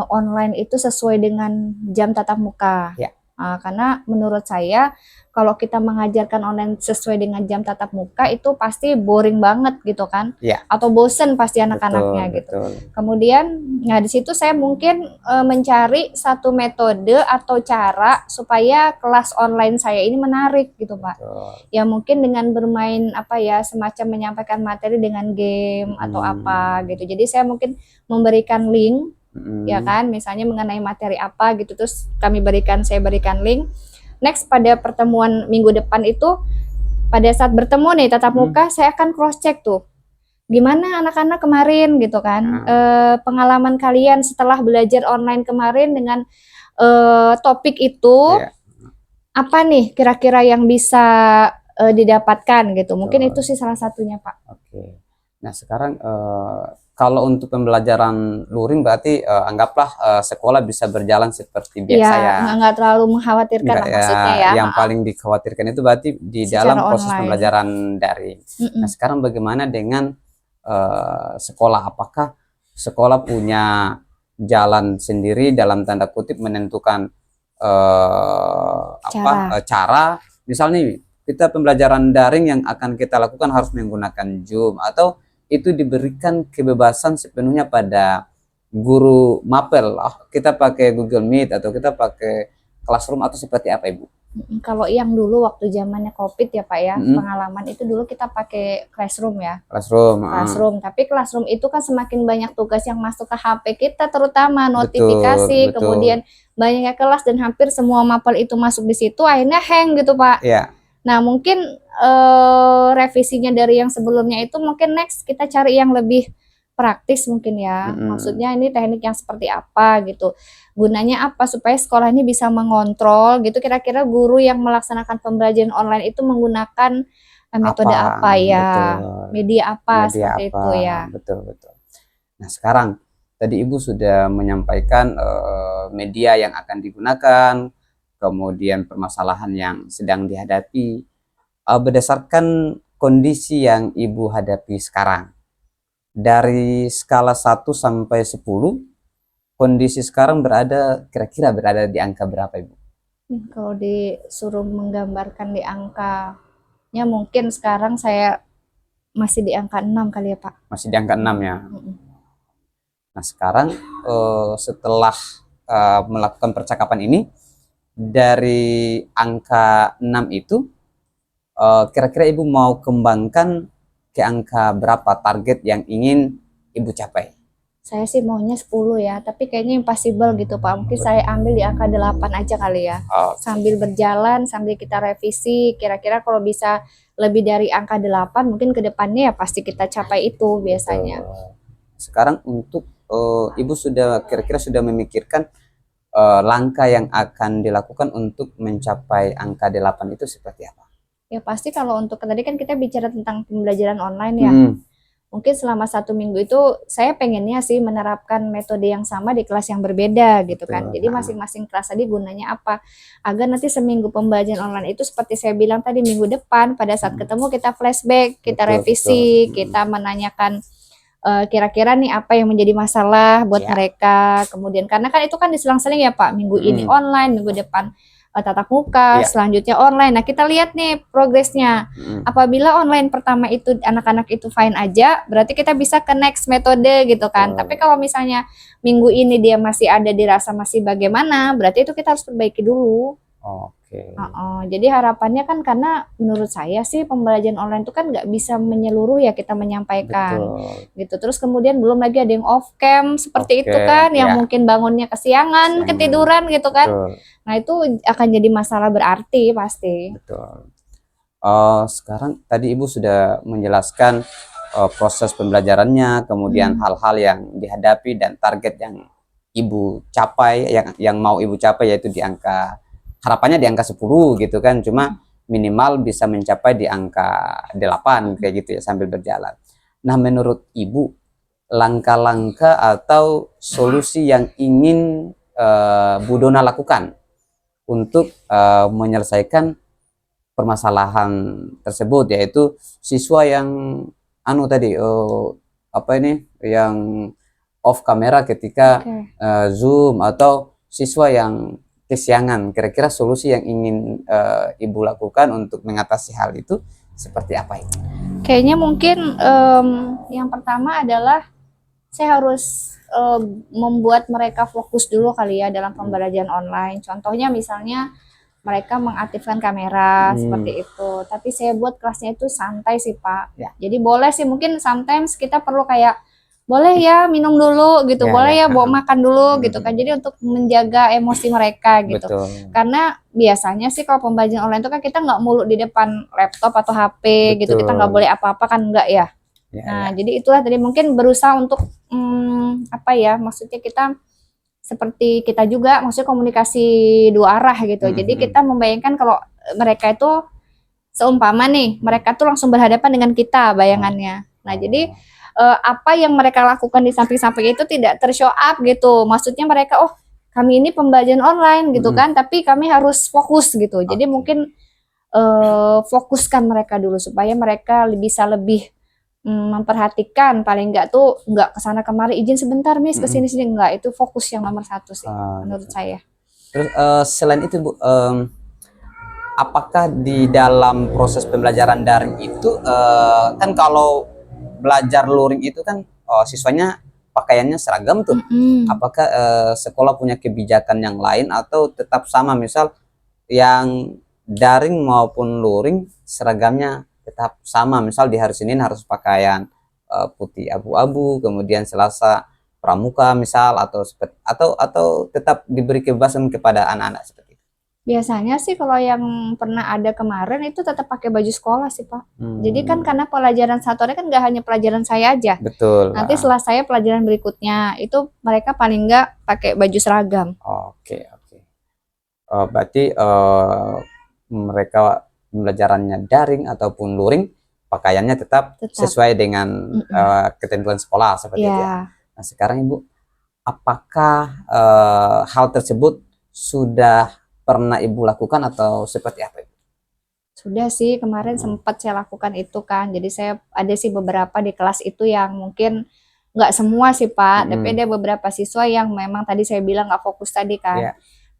online itu sesuai dengan jam tatap muka. Ya. Karena menurut saya kalau kita mengajarkan online sesuai dengan jam tatap muka itu pasti boring banget gitu kan. Ya. Atau bosen pasti anak-anaknya gitu. Kemudian nah di situ saya mungkin mencari satu metode atau cara supaya kelas online saya ini menarik gitu Pak. Ya mungkin dengan bermain apa ya semacam menyampaikan materi dengan game atau apa gitu. Jadi saya mungkin memberikan link ya kan, misalnya mengenai materi apa gitu, terus saya berikan link. Next pada pertemuan minggu depan itu pada saat bertemu nih tatap muka saya akan cross check tuh gimana anak-anak kemarin gitu kan, pengalaman kalian setelah belajar online kemarin dengan topik itu apa nih kira-kira yang bisa didapatkan gitu. Mungkin itu sih salah satunya Pak. Oke. Nah sekarang kalau untuk pembelajaran luring berarti anggaplah sekolah bisa berjalan seperti biasa ya. Nggak terlalu mengkhawatirkan lah maksudnya ya. Yang paling dikhawatirkan itu berarti di secara dalam proses online. pembelajaran daring. Nah sekarang bagaimana dengan sekolah? Apakah sekolah punya jalan sendiri dalam tanda kutip menentukan cara? Misalnya kita pembelajaran daring yang akan kita lakukan harus menggunakan Zoom, atau itu diberikan kebebasan sepenuhnya pada guru mapel. Kita pakai Google Meet atau kita pakai Classroom atau seperti apa Ibu? Kalau yang dulu waktu zamannya COVID ya Pak ya, pengalaman itu dulu kita pakai Classroom ya. Classroom. Tapi Classroom itu kan semakin banyak tugas yang masuk ke HP kita, terutama notifikasi, kemudian banyaknya kelas dan hampir semua mapel itu masuk di situ, akhirnya hang gitu Pak. Iya. Nah mungkin revisinya dari yang sebelumnya itu mungkin next kita cari yang lebih praktis mungkin ya. Maksudnya ini teknik yang seperti apa gitu. Gunanya apa supaya sekolah ini bisa mengontrol gitu kira-kira guru yang melaksanakan pembelajaran online itu menggunakan metode apa ya. Media apa seperti itu ya. Betul. Nah sekarang tadi Ibu sudah menyampaikan media yang akan digunakan, kemudian permasalahan yang sedang dihadapi. Berdasarkan kondisi yang Ibu hadapi sekarang, dari skala 1 sampai 10, kondisi sekarang kira-kira berada di angka berapa Ibu? Kalau disuruh menggambarkan di angkanya mungkin sekarang saya masih di angka 6 kali ya Pak. Masih di angka 6 ya. Nah sekarang setelah melakukan percakapan ini, dari angka 6 itu kira-kira Ibu mau kembangkan ke angka berapa target yang ingin Ibu capai? Saya sih maunya 10 ya, tapi kayaknya impossible gitu Pak. Mungkin saya ambil di angka 8 aja kali ya. Oh, Sambil berjalan, sambil kita revisi, kira-kira kalau bisa lebih dari angka 8, mungkin ke depannya ya pasti kita capai itu biasanya. sekarang untuk Ibu sudah kira-kira sudah memikirkan langkah yang akan dilakukan untuk mencapai angka 8 itu seperti apa? Ya pasti kalau untuk tadi kan kita bicara tentang pembelajaran online ya. Mungkin selama 1 minggu itu saya pengennya sih menerapkan metode yang sama di kelas yang berbeda gitu kan. Betul. Jadi masing-masing kelas tadi gunanya apa? Agar nanti seminggu pembelajaran online itu seperti saya bilang tadi minggu depan pada saat ketemu kita flashback, kita Betul, revisi, betul. kita menanyakan kira-kira nih apa yang menjadi masalah buat Ya. mereka. Kemudian karena kan itu kan diselang-seling ya Pak. Minggu ini online, minggu depan tatap muka, Ya. selanjutnya online. Nah, kita lihat nih progresnya. Apabila online pertama itu anak-anak itu fine aja, berarti kita bisa ke next metode gitu kan. Betul. Tapi kalau misalnya minggu ini dia masih ada dirasa masih bagaimana, berarti itu kita harus perbaiki dulu. Oke. Jadi harapannya kan karena menurut saya sih pembelajaran online itu kan nggak bisa menyeluruh ya kita menyampaikan Betul. gitu. Terus kemudian belum lagi ada yang off cam seperti Off itu cam, kan, yang ya. mungkin bangunnya kesiangan, ketiduran gitu kan. Betul. Nah itu akan jadi masalah berarti pasti. Betul. Sekarang tadi Ibu sudah menjelaskan proses pembelajarannya, kemudian hal-hal yang dihadapi dan target yang Ibu capai, yang mau Ibu capai yaitu di angka, harapannya di angka 10 gitu kan, cuma minimal bisa mencapai di angka 8 kayak gitu ya sambil berjalan. Nah, menurut Ibu, langkah-langkah atau solusi yang ingin Bu Dona lakukan untuk menyelesaikan permasalahan tersebut, yaitu siswa yang yang off kamera ketika Zoom, atau siswa yang kesiangan. Kira-kira solusi yang ingin Ibu lakukan untuk mengatasi hal itu seperti apa itu? Kayaknya mungkin yang pertama adalah saya harus membuat mereka fokus dulu kali ya dalam pembelajaran online. Contohnya misalnya mereka mengaktifkan kamera seperti itu. Tapi saya buat kelasnya itu santai sih Pak. Ya. Jadi boleh sih mungkin sometimes kita perlu kayak boleh ya minum dulu gitu, boleh ya bawa makan dulu gitu kan. Jadi untuk menjaga emosi mereka gitu. Betul. Karena biasanya sih kalau pembelajaran online itu kan kita nggak mulu di depan laptop atau HP gitu. Kita nggak boleh apa-apa kan enggak ya. Nah, jadi itulah tadi mungkin berusaha untuk maksudnya kita seperti kita juga maksudnya komunikasi dua arah gitu. Jadi kita membayangkan kalau mereka itu seumpama nih, mereka tuh langsung berhadapan dengan kita bayangannya. Nah, jadi apa yang mereka lakukan di samping-samping itu tidak tershow up gitu. Maksudnya mereka kami ini pembelajaran online gitu kan, tapi kami harus fokus gitu. Jadi mungkin fokuskan mereka dulu supaya mereka bisa lebih memperhatikan, paling enggak tuh enggak kesana kemari izin sebentar Miss kesini sini, enggak, itu fokus yang nomor 1 sih menurut saya. Terus selain itu Bu, apakah di dalam proses pembelajaran daring itu kan kalau belajar luring itu kan siswanya pakaiannya seragam tuh, apakah sekolah punya kebijakan yang lain atau tetap sama, misal yang daring maupun luring seragamnya tetap sama, misal di hari Senin harus pakaian putih abu-abu, kemudian Selasa pramuka misal, atau tetap diberi kebebasan kepada anak-anak seperti itu? Biasanya sih kalau yang pernah ada kemarin itu tetap pakai baju sekolah sih Pak. Jadi kan karena pelajaran satu hari kan nggak hanya pelajaran saya aja. Betul. Nanti setelah saya pelajaran berikutnya itu mereka paling nggak pakai baju seragam. Oke. Berarti mereka pembelajarannya daring ataupun luring, pakaiannya tetap sesuai dengan ketentuan sekolah seperti itu ya. Nah, sekarang Ibu, apakah hal tersebut sudah pernah Ibu lakukan atau seperti apa Ibu? Sudah sih, kemarin sempat saya lakukan itu kan. Jadi saya ada sih beberapa di kelas itu yang mungkin nggak semua sih Pak, tapi ada beberapa siswa yang memang tadi saya bilang nggak fokus tadi kan.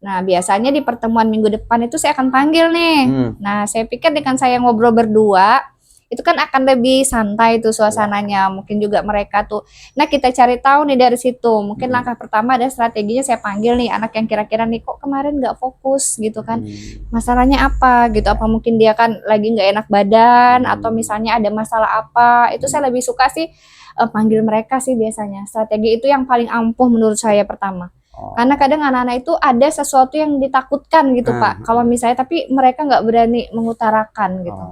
Nah, biasanya di pertemuan minggu depan itu saya akan panggil nih. Nah, saya pikir dengan saya ngobrol berdua, itu kan akan lebih santai tuh suasananya. Mungkin juga mereka tuh. Nah, kita cari tahu nih dari situ. Mungkin langkah pertama ada strateginya, saya panggil nih anak yang kira-kira nih kok kemarin nggak fokus gitu kan. Masalahnya apa gitu? Apa mungkin dia kan lagi nggak enak badan atau misalnya ada masalah apa? Itu saya lebih suka sih panggil mereka sih biasanya. Strategi itu yang paling ampuh menurut saya pertama. Karena kadang anak-anak itu ada sesuatu yang ditakutkan gitu Pak. Kalau misalnya tapi mereka nggak berani mengutarakan gitu.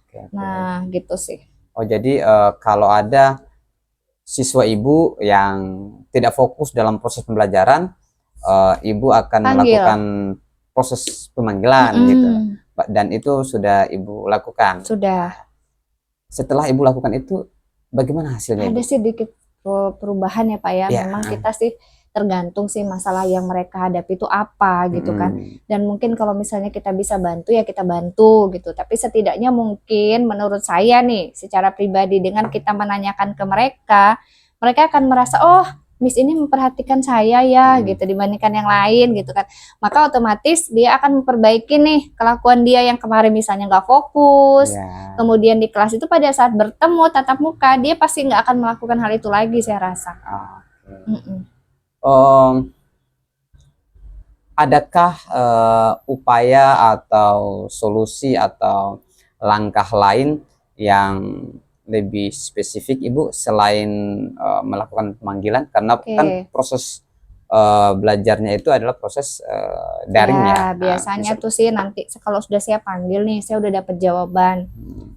Oke. Nah gitu sih. Oh, jadi kalau ada siswa ibu yang tidak fokus dalam proses pembelajaran, ibu akan Panggil. melakukan proses pemanggilan gitu. Mm-mm. Dan itu sudah ibu lakukan. Sudah. Setelah ibu lakukan itu, bagaimana hasilnya, Ada Ibu? sedikit perubahan ya Pak ya. Ya. Memang kita sih tergantung sih masalah yang mereka hadapi itu apa gitu kan. Dan mungkin kalau misalnya kita bisa bantu ya kita bantu gitu. Tapi setidaknya mungkin menurut saya nih secara pribadi dengan kita menanyakan ke mereka, mereka akan merasa oh Miss ini memperhatikan saya ya gitu dibandingkan yang lain gitu kan. Maka otomatis dia akan memperbaiki nih kelakuan dia yang kemarin misalnya nggak fokus. Ya. Kemudian di kelas itu pada saat bertemu tatap muka dia pasti nggak akan melakukan hal itu lagi saya rasa. Oke. Adakah upaya atau solusi atau langkah lain yang lebih spesifik Ibu selain melakukan pemanggilan? Karena kan proses belajarnya itu adalah proses daring ya. Biasanya tuh sih nanti kalau sudah saya panggil nih, saya udah dapat jawaban.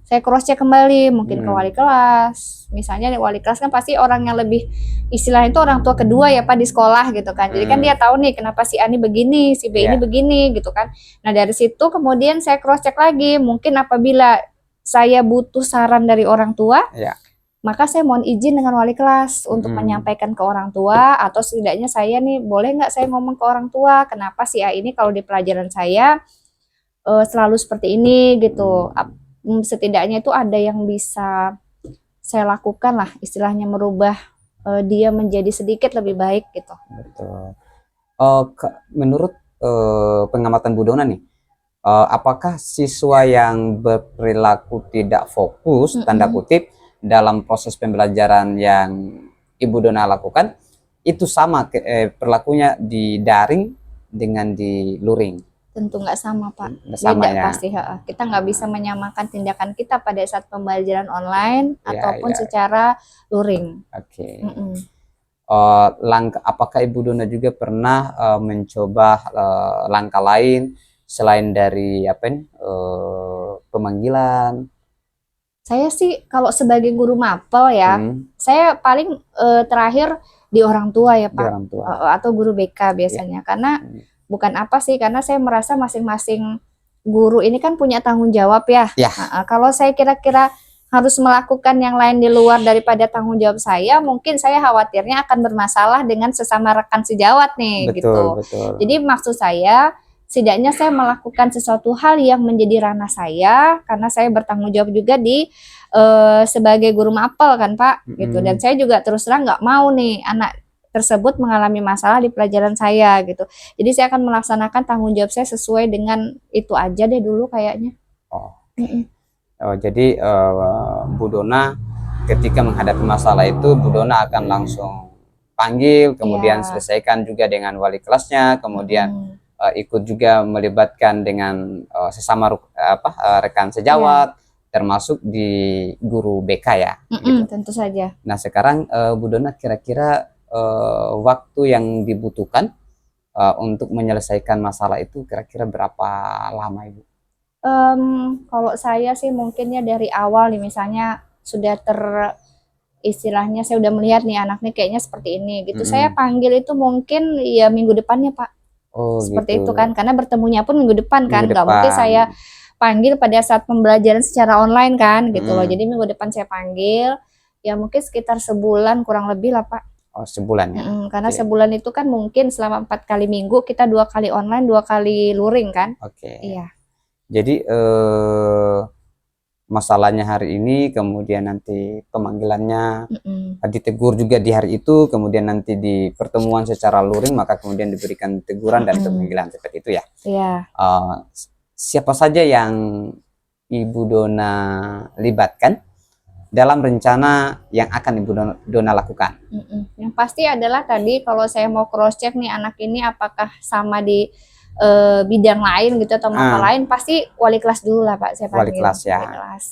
Saya cross check kembali mungkin ke wali kelas. Misalnya wali kelas kan pasti orang yang lebih istilahnya itu orang tua kedua ya Pak di sekolah gitu kan. Jadi kan dia tahu nih kenapa si A ini begini, si B ini begini gitu kan. Nah, dari situ kemudian saya cross check lagi. Mungkin apabila saya butuh saran dari orang tua, maka saya mohon izin dengan wali kelas untuk menyampaikan ke orang tua atau setidaknya saya nih boleh nggak saya ngomong ke orang tua kenapa si A ini kalau di pelajaran saya selalu seperti ini gitu. Setidaknya itu ada yang bisa saya lakukan lah istilahnya merubah dia menjadi sedikit lebih baik gitu. Betul. Menurut pengamatan Bu Dona nih, apakah siswa yang berperilaku tidak fokus tanda kutip dalam proses pembelajaran yang Ibu Dona lakukan itu sama perilakunya di daring dengan di luring? Tentu nggak sama Pak, Sama beda ya. pasti. Kita nggak bisa menyamakan tindakan kita pada saat pembelajaran online ataupun secara luring. Oke. Apakah Ibu Dona juga pernah mencoba langkah lain selain dari pemanggilan? Saya sih kalau sebagai guru mapel ya, saya paling terakhir di orang tua ya Pak, orang tua. Atau guru BK biasanya. Karena bukan apa sih, karena saya merasa masing-masing guru ini kan punya tanggung jawab ya. Kalau saya kira-kira harus melakukan yang lain di luar daripada tanggung jawab saya, mungkin saya khawatirnya akan bermasalah dengan sesama rekan sejawat nih. Betul. Jadi maksud saya setidaknya saya melakukan sesuatu hal yang menjadi ranah saya karena saya bertanggung jawab juga di sebagai guru mapel kan Pak gitu. Dan saya juga terus terang nggak mau nih anak tersebut mengalami masalah di pelajaran saya gitu. Jadi saya akan melaksanakan tanggung jawab saya sesuai dengan itu aja deh dulu kayaknya. Jadi Bu Dona ketika menghadapi masalah itu Bu Dona akan langsung panggil, kemudian selesaikan juga dengan wali kelasnya, kemudian ikut juga melibatkan dengan sesama rekan sejawat, termasuk di guru BK ya. Gitu. Tentu saja. Nah sekarang Bu Dona kira-kira waktu yang dibutuhkan untuk menyelesaikan masalah itu kira-kira berapa lama Ibu? Kalau saya sih mungkinnya dari awal nih misalnya sudah istilahnya saya udah melihat nih anaknya kayaknya seperti ini gitu. Saya panggil itu mungkin ya minggu depannya Pak. Seperti itu kan, karena bertemunya pun minggu depan kan, nggak mungkin saya panggil pada saat pembelajaran secara online kan gitu loh. Jadi minggu depan saya panggil ya mungkin sekitar sebulan kurang lebih lah Pak. Sebulan ya. Karena sebulan itu kan mungkin selama 4 kali minggu kita 2 kali online 2 kali luring kan. Iya. Jadi masalahnya hari ini, kemudian nanti pemanggilannya ditegur juga di hari itu, kemudian nanti di pertemuan secara luring maka kemudian diberikan teguran dan pemanggilan seperti itu ya. Iya. Siapa saja yang Ibu Dona libatkan dalam rencana yang akan Ibu Dona lakukan? Yang pasti adalah tadi kalau saya mau cross check nih anak ini apakah sama di bidang lain gitu atau mata lain, pasti wali kelas dulu lah Pak, saya Wali panggil. kelas ya. Wali kelas.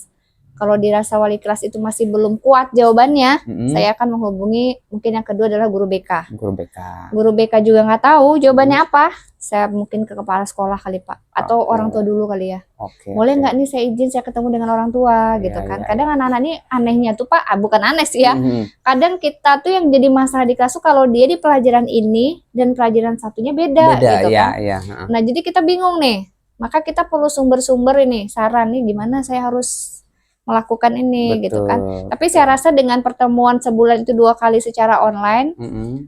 Kalau dirasa wali kelas itu masih belum kuat jawabannya, saya akan menghubungi mungkin yang kedua adalah guru BK. Guru BK. Guru BK juga nggak tahu jawabannya apa. Saya mungkin ke kepala sekolah kali Pak, atau orang tua dulu kali ya. Boleh nggak nih saya izin saya ketemu dengan orang tua gitu kan. Kadang anak-anak ini anehnya tuh Pak, bukan aneh sih ya. Kadang kita tuh yang jadi masalah di kelas tuh kalau dia di pelajaran ini dan pelajaran satunya beda gitu kan. Nah jadi kita bingung nih. Maka kita perlu sumber-sumber ini, saran nih gimana saya harus melakukan ini gitu kan. Tapi saya rasa dengan pertemuan sebulan itu 2 kali secara online,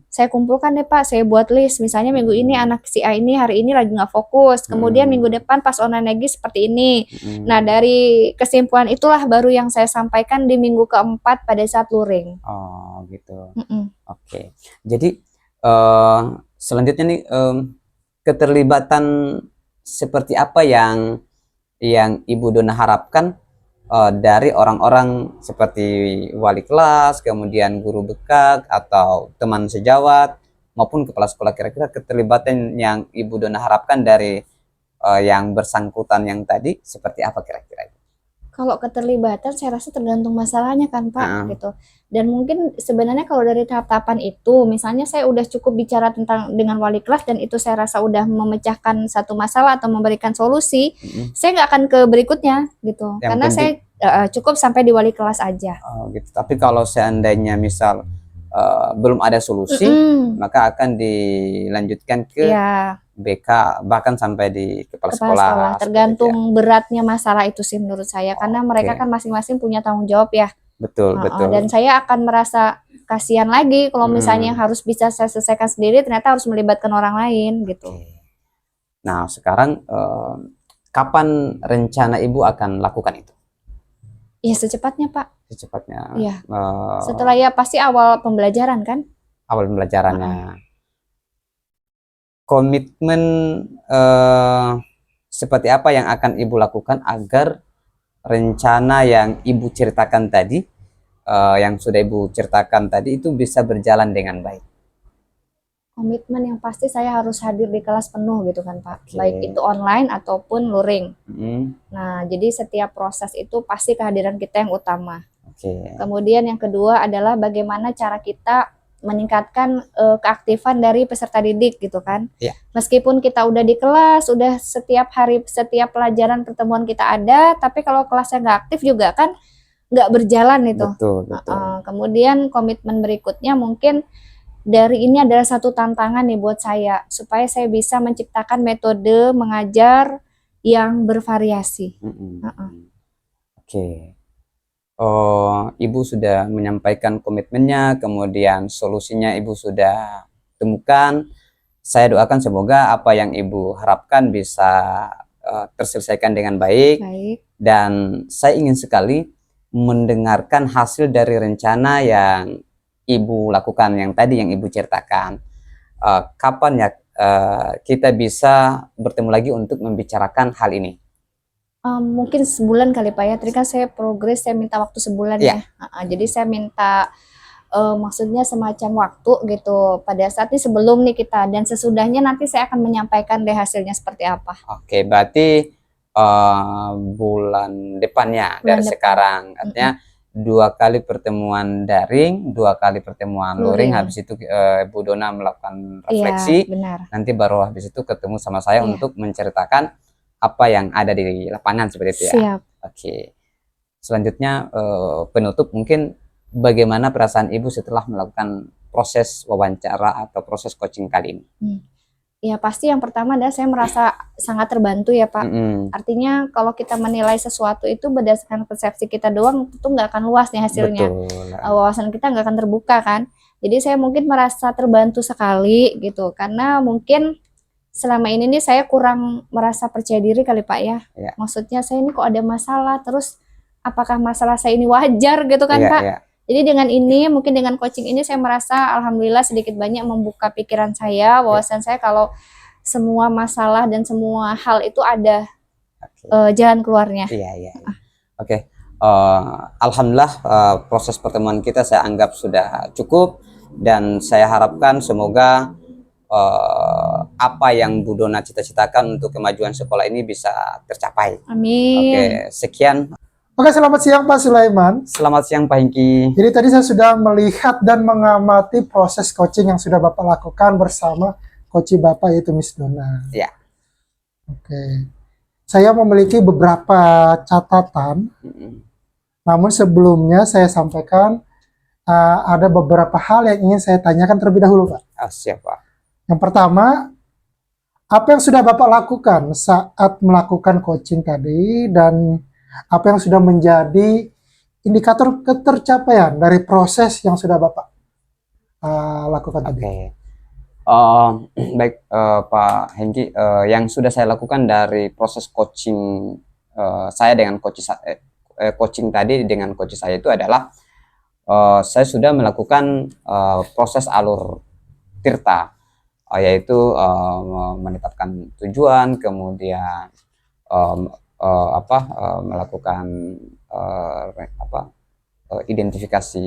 saya kumpulkan deh Pak, saya buat list. Misalnya minggu ini anak si A ini hari ini lagi nggak fokus, kemudian minggu depan pas online lagi seperti ini. Nah dari kesimpulan itulah baru yang saya sampaikan di minggu keempat pada saat luring. Oh gitu. Oke. Jadi selanjutnya nih keterlibatan seperti apa yang Ibu Dona harapkan dari orang-orang seperti wali kelas, kemudian guru BK atau teman sejawat maupun kepala sekolah, kira-kira keterlibatan yang Ibu Dona harapkan dari yang bersangkutan yang tadi seperti apa kira-kira? Kalau keterlibatan saya rasa tergantung masalahnya kan Pak gitu. Dan mungkin sebenarnya kalau dari tahap-tahapan itu, misalnya saya udah cukup bicara dengan wali kelas dan itu saya rasa udah memecahkan satu masalah atau memberikan solusi, saya nggak akan ke berikutnya gitu. Yang karena penting, saya cukup sampai di wali kelas aja. Oh gitu. Tapi kalau seandainya misal belum ada solusi, maka akan dilanjutkan ke BK, bahkan sampai di kepala sekolah. Tergantung beratnya masalah itu sih menurut saya, karena mereka kan masing-masing punya tanggung jawab ya. Betul. Dan saya akan merasa kasihan lagi kalau misalnya harus bisa saya selesaikan sendiri, ternyata harus melibatkan orang lain gitu. Nah sekarang kapan rencana Ibu akan lakukan itu? Ya secepatnya Pak. Secepatnya. Iya. Setelah ya pasti awal pembelajaran kan? Awal pembelajarannya. Komitmen seperti apa yang akan Ibu lakukan agar rencana yang Ibu ceritakan tadi, yang sudah Ibu ceritakan tadi itu bisa berjalan dengan baik? Komitmen yang pasti saya harus hadir di kelas penuh gitu kan Pak, baik itu online ataupun luring. Nah jadi setiap proses itu pasti kehadiran kita yang utama. Kemudian yang kedua adalah bagaimana cara kita meningkatkan keaktifan dari peserta didik gitu kan. Meskipun kita udah di kelas, udah setiap hari, setiap pelajaran pertemuan kita ada, tapi kalau kelasnya nggak aktif juga kan nggak berjalan itu. Betul. Kemudian komitmen berikutnya mungkin dari ini adalah satu tantangan nih buat saya, supaya saya bisa menciptakan metode mengajar yang bervariasi. Ibu sudah menyampaikan komitmennya, kemudian solusinya Ibu sudah temukan. Saya doakan semoga apa yang Ibu harapkan bisa terselesaikan dengan baik. Dan saya ingin sekali mendengarkan hasil dari rencana yang Ibu lakukan yang tadi yang Ibu ceritakan. Kapan ya kita bisa bertemu lagi untuk membicarakan hal ini? Mungkin sebulan kali Pak ya. Tadi kan saya progres, saya minta waktu sebulan ya. Jadi saya minta maksudnya semacam waktu gitu pada saat ini sebelum nih kita, dan sesudahnya nanti saya akan menyampaikan deh hasilnya seperti apa. Oke, berarti bulan depannya dari sekarang, artinya 2 kali pertemuan daring, 2 kali pertemuan luring, habis itu Bu Dona melakukan refleksi, nanti baru habis itu ketemu sama saya untuk menceritakan apa yang ada di lapangan seperti itu ya. Oke. Selanjutnya penutup, mungkin bagaimana perasaan Ibu setelah melakukan proses wawancara atau proses coaching kali ini? Ya pasti yang pertama adalah saya merasa sangat terbantu ya Pak. Artinya kalau kita menilai sesuatu itu berdasarkan persepsi kita doang, itu nggak akan luas nih hasilnya. Wawasan kita nggak akan terbuka kan. Jadi saya mungkin merasa terbantu sekali gitu, karena mungkin selama ini nih saya kurang merasa percaya diri kali Pak ya. Maksudnya saya ini kok ada masalah, terus apakah masalah saya ini wajar gitu kan Pak. Jadi dengan ini, mungkin dengan coaching ini saya merasa alhamdulillah sedikit banyak membuka pikiran saya, wawasan saya kalau semua masalah dan semua hal itu ada jalan keluarnya. Iya, iya. Oke. Alhamdulillah proses pertemuan kita saya anggap sudah cukup dan saya harapkan semoga apa yang Bu Dona cita-citakan untuk kemajuan sekolah ini bisa tercapai. Amin. Oke, sekian. Oke, selamat siang Pak Sulaiman. Selamat siang Pak Hengki. Jadi tadi saya sudah melihat dan mengamati proses coaching yang sudah Bapak lakukan bersama coach Bapak yaitu Miss Dona. Ya. Oke. Saya memiliki beberapa catatan. Namun sebelumnya saya sampaikan ada beberapa hal yang ingin saya tanyakan terlebih dahulu, Pak. Siap, Pak. Yang pertama, apa yang sudah Bapak lakukan saat melakukan coaching tadi dan apa yang sudah menjadi indikator ketercapaian dari proses yang sudah Bapak lakukan tadi? Oke. Baik, Pak Hengki, yang sudah saya lakukan dari proses coaching saya dengan coaching tadi dengan coach saya itu adalah saya sudah melakukan proses alur tirta, yaitu menetapkan tujuan, kemudian melakukan identifikasi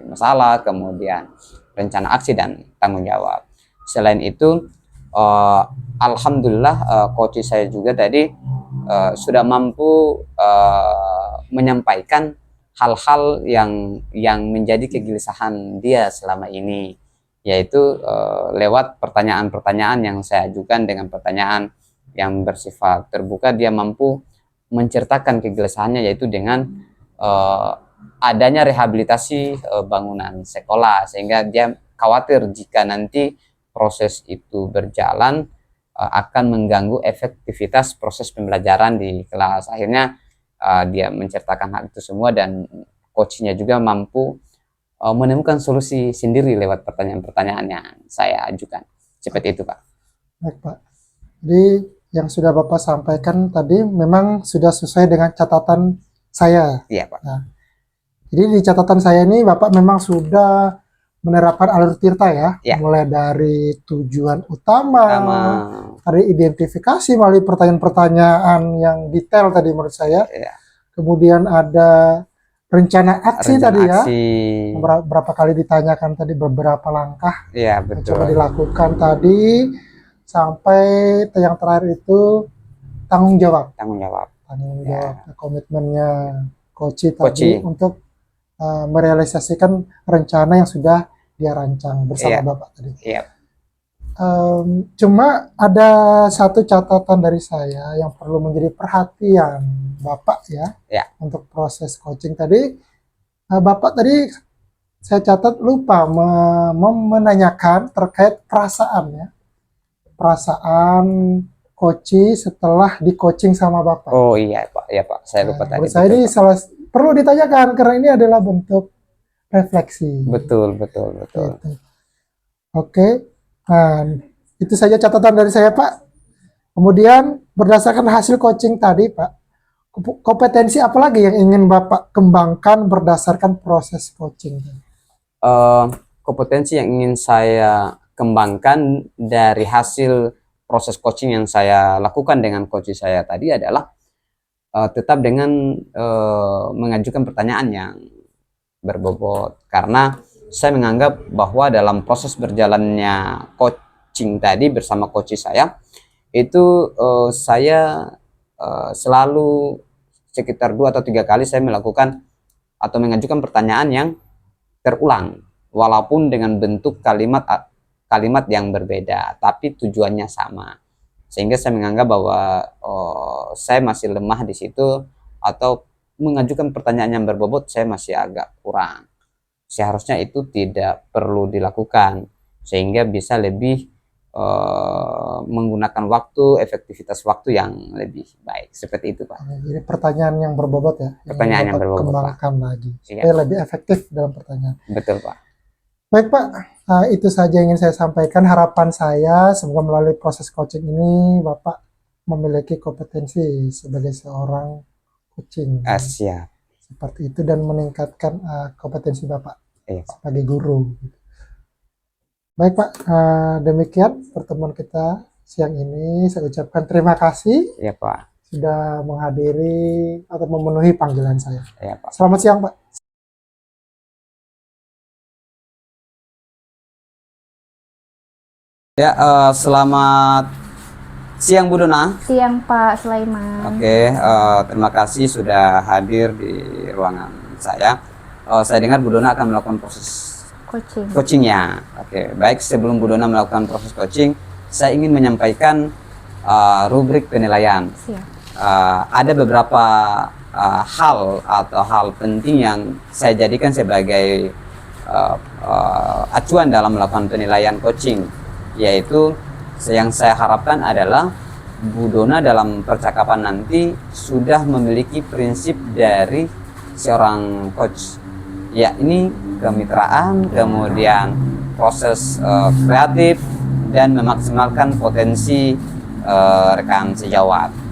masalah, kemudian rencana aksi dan tanggung jawab. Selain itu, alhamdulillah coach saya juga tadi sudah mampu menyampaikan hal-hal yang menjadi kegelisahan dia selama ini, yaitu lewat pertanyaan-pertanyaan yang saya ajukan dengan pertanyaan yang bersifat terbuka. Dia mampu menceritakan kegelisahannya, yaitu dengan adanya rehabilitasi bangunan sekolah, sehingga dia khawatir jika nanti proses itu berjalan akan mengganggu efektivitas proses pembelajaran di kelas. Akhirnya dia menceritakan hal itu semua dan coachnya juga mampu menemukan solusi sendiri lewat pertanyaan-pertanyaan yang saya ajukan. Seperti itu, Pak. Baik, Pak. Jadi yang sudah Bapak sampaikan tadi memang sudah sesuai dengan catatan saya. Iya, Pak. Nah, jadi di catatan saya ini Bapak memang sudah menerapkan alur tirta ya, mulai dari tujuan utama, dari identifikasi melalui pertanyaan-pertanyaan yang detail tadi menurut saya, kemudian ada rencana aksi tadi ya, berapa kali ditanyakan tadi, beberapa langkah coba dilakukan tadi, sampai yang terakhir itu tanggung jawab, komitmennya coach tadi untuk merealisasikan rencana yang sudah dia rancang bersama Bapak tadi. Cuma ada satu catatan dari saya yang perlu menjadi perhatian Bapak ya, untuk proses coaching tadi. Bapak tadi saya catat lupa menanyakan terkait perasaan coach setelah di coaching sama Bapak. Oh iya Pak, saya lupa tadi. Menurut saya ini perlu ditanyakan karena ini adalah bentuk refleksi. Betul. Gitu. Oke, nah, itu saja catatan dari saya Pak. Kemudian berdasarkan hasil coaching tadi Pak, kompetensi apa lagi yang ingin Bapak kembangkan berdasarkan proses coaching? Kompetensi yang ingin saya kembangkan dari hasil proses coaching yang saya lakukan dengan coach saya tadi adalah tetap dengan mengajukan pertanyaan yang berbobot, karena saya menganggap bahwa dalam proses berjalannya coaching tadi bersama coach saya itu saya selalu sekitar 2 atau 3 kali saya melakukan atau mengajukan pertanyaan yang terulang, walaupun dengan bentuk kalimat yang berbeda tapi tujuannya sama, sehingga saya menganggap bahwa saya masih lemah di situ, atau mengajukan pertanyaan yang berbobot saya masih agak kurang. Seharusnya itu tidak perlu dilakukan, sehingga bisa lebih menggunakan waktu, efektivitas waktu yang lebih baik. Seperti itu Pak. Jadi pertanyaan yang berbobot ya, pertanyaan yang berbobot kembangkan Pak lagi supaya lebih efektif dalam pertanyaan. Betul Pak. Baik Pak, itu saja yang ingin saya sampaikan. Harapan saya semoga melalui proses coaching ini Bapak memiliki kompetensi sebagai seorang coaching. Siap. Seperti itu, dan meningkatkan kompetensi Bapak sebagai guru. Baik Pak, demikian pertemuan kita siang ini. Saya ucapkan terima kasih. Iya Pak. sudah menghadiri atau memenuhi panggilan saya. Ya, Pak. Selamat siang, Pak. Ya, selamat siang Bu Dona. Siang Pak Sulaiman. Oke, terima kasih sudah hadir di ruangan saya. Saya dengar Bu Dona akan melakukan proses coachingnya. Oke, baik, sebelum Bu Dona melakukan proses coaching, saya ingin menyampaikan rubrik penilaian. Siap. Ada beberapa hal atau hal penting yang saya jadikan sebagai acuan dalam melakukan penilaian coaching, yaitu yang saya harapkan adalah Bu Dona dalam percakapan nanti sudah memiliki prinsip dari seorang coach. Ya, ini kemitraan, kemudian proses kreatif, dan memaksimalkan potensi rekan sejawat.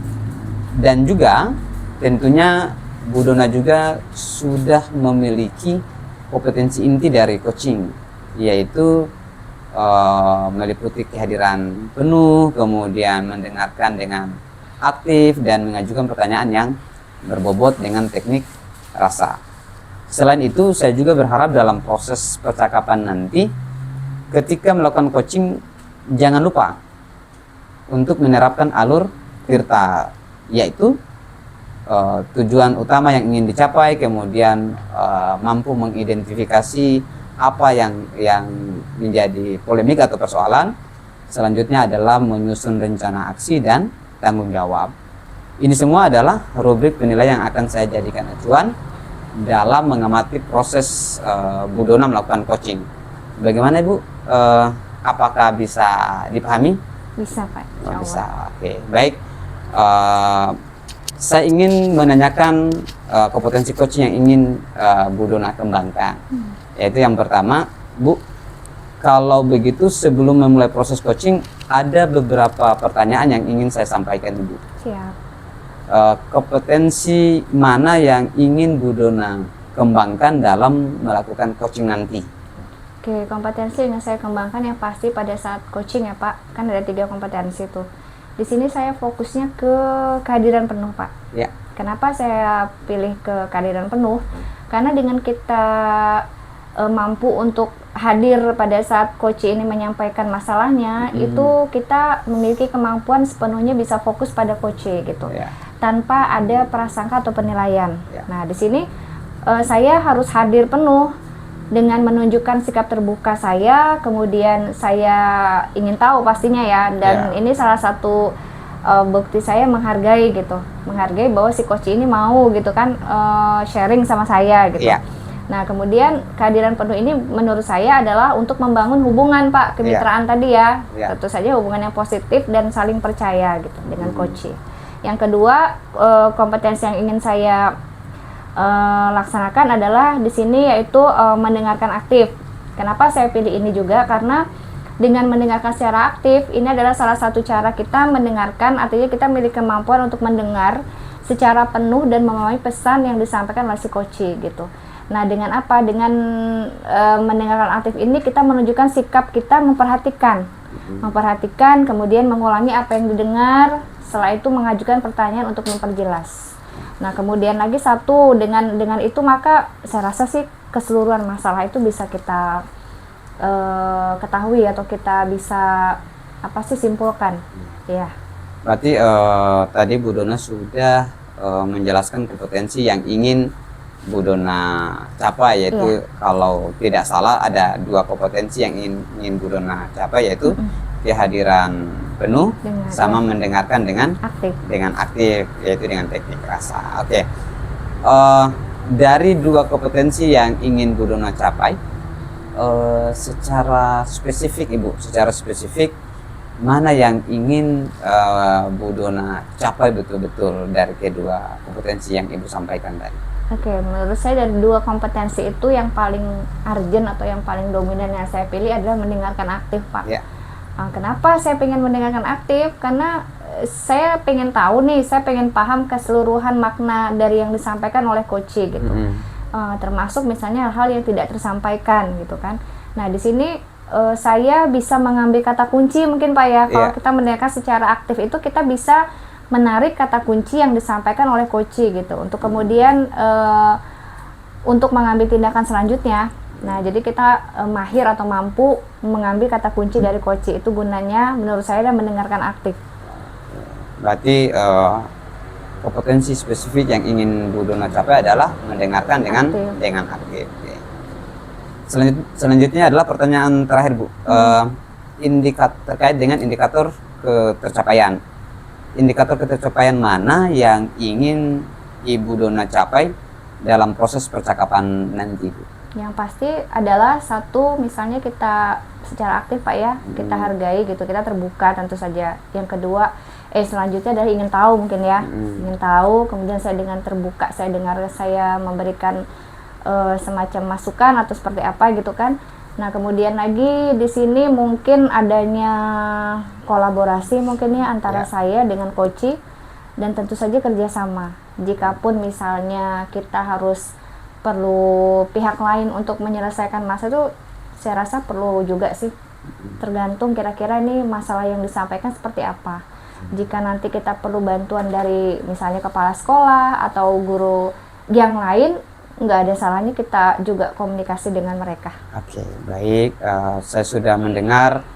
Dan juga tentunya Bu Dona juga sudah memiliki kompetensi inti dari coaching, yaitu meliputi kehadiran penuh, kemudian mendengarkan dengan aktif, dan mengajukan pertanyaan yang berbobot dengan teknik rasa. Selain itu, saya juga berharap dalam proses percakapan nanti, ketika melakukan coaching, jangan lupa untuk menerapkan alur Tirta, yaitu tujuan utama yang ingin dicapai, kemudian mampu mengidentifikasi apa yang menjadi polemik atau persoalan. Selanjutnya adalah menyusun rencana aksi dan tanggung jawab. Ini semua adalah rubrik penilaian yang akan saya jadikan acuan dalam mengamati proses Bu Dona melakukan coaching. Bagaimana Ibu? Apakah bisa dipahami? Bisa Pak. Oh, bisa. Oke, baik. Saya ingin menanyakan kompetensi coaching yang ingin Bu Dona kembangkan. Yaitu yang pertama, Bu, kalau begitu sebelum memulai proses coaching, ada beberapa pertanyaan yang ingin saya sampaikan dulu. Siap. Kompetensi mana yang ingin Bu Dona kembangkan dalam melakukan coaching nanti? Oke, kompetensi yang saya kembangkan yang pasti pada saat coaching ya Pak, kan ada 3 kompetensi tuh. Di sini saya fokusnya ke kehadiran penuh Pak. Ya. Kenapa saya pilih ke kehadiran penuh? Karena dengan kita mampu untuk hadir pada saat coach ini menyampaikan masalahnya, itu kita memiliki kemampuan sepenuhnya bisa fokus pada coach gitu, tanpa ada prasangka atau penilaian. Nah, di sini saya harus hadir penuh dengan menunjukkan sikap terbuka saya, kemudian saya ingin tahu pastinya ya, dan ini salah satu bukti saya menghargai gitu, menghargai bahwa si coach ini mau gitu kan sharing sama saya gitu. Nah, kemudian kehadiran penuh ini menurut saya adalah untuk membangun hubungan Pak, kemitraan tadi ya. Tentu saja hubungan yang positif dan saling percaya gitu dengan coach. Yang kedua, kompetensi yang ingin saya laksanakan adalah di sini yaitu mendengarkan aktif. Kenapa saya pilih ini juga? Karena dengan mendengarkan secara aktif, ini adalah salah satu cara kita mendengarkan, artinya kita memiliki kemampuan untuk mendengar secara penuh dan memahami pesan yang disampaikan oleh si coach gitu. Nah, dengan apa? Dengan mendengarkan aktif ini kita menunjukkan sikap kita memperhatikan, kemudian mengulangi apa yang didengar, setelah itu mengajukan pertanyaan untuk memperjelas. Nah, kemudian lagi satu, dengan itu maka saya rasa sih keseluruhan masalah itu bisa kita ketahui atau kita bisa simpulkan. Ya. Berarti tadi Bu Dona sudah menjelaskan kompetensi yang ingin Bu Dona capai, yaitu kalau tidak salah ada 2 kompetensi yang ingin Bu Dona capai, yaitu kehadiran penuh sama mendengarkan dengan aktif, yaitu dengan teknik rasa. Oke. Dari 2 kompetensi yang ingin Bu Dona capai, secara spesifik mana yang ingin Bu Dona capai betul-betul dari kedua kompetensi yang Ibu sampaikan tadi? Oke, menurut saya dari 2 kompetensi itu yang paling urgent atau yang paling dominan yang saya pilih adalah mendengarkan aktif, Pak. Kenapa saya pengen mendengarkan aktif? Karena saya pengen tahu nih, saya pengen paham keseluruhan makna dari yang disampaikan oleh coach gitu. Termasuk misalnya hal-hal yang tidak tersampaikan gitu kan. Nah, di sini saya bisa mengambil kata kunci mungkin Pak ya. Kalau kita mendengarkan secara aktif itu kita bisa menarik kata kunci yang disampaikan oleh coach gitu untuk kemudian untuk mengambil tindakan selanjutnya. Nah, jadi kita mahir atau mampu mengambil kata kunci dari coach itu gunanya menurut saya dan mendengarkan aktif. Berarti kompetensi spesifik yang ingin Bu Dona capai adalah mendengarkan dengan aktif. Oke. Selanjutnya adalah pertanyaan terakhir, Bu. Terkait dengan indikator ketercapaian. Indikator ketercapaian mana yang ingin Ibu Dona capai dalam proses percakapan nanti, Bu? Yang pasti adalah satu, misalnya kita secara aktif Pak ya, kita hargai gitu, kita terbuka tentu saja. Yang kedua, selanjutnya adalah ingin tahu mungkin ya, ingin tahu. Kemudian saya dengan terbuka, saya dengar, saya memberikan semacam masukan atau seperti apa gitu kan. Nah, kemudian lagi di sini mungkin adanya kolaborasi mungkin ya antara saya dengan coach dan tentu saja kerjasama. Jikapun misalnya kita harus perlu pihak lain untuk menyelesaikan masalah itu, saya rasa perlu juga sih. Tergantung kira-kira ini masalah yang disampaikan seperti apa. Jika nanti kita perlu bantuan dari misalnya kepala sekolah atau guru yang lain, nggak ada salahnya kita juga komunikasi dengan mereka. Oke, baik. Saya sudah mendengar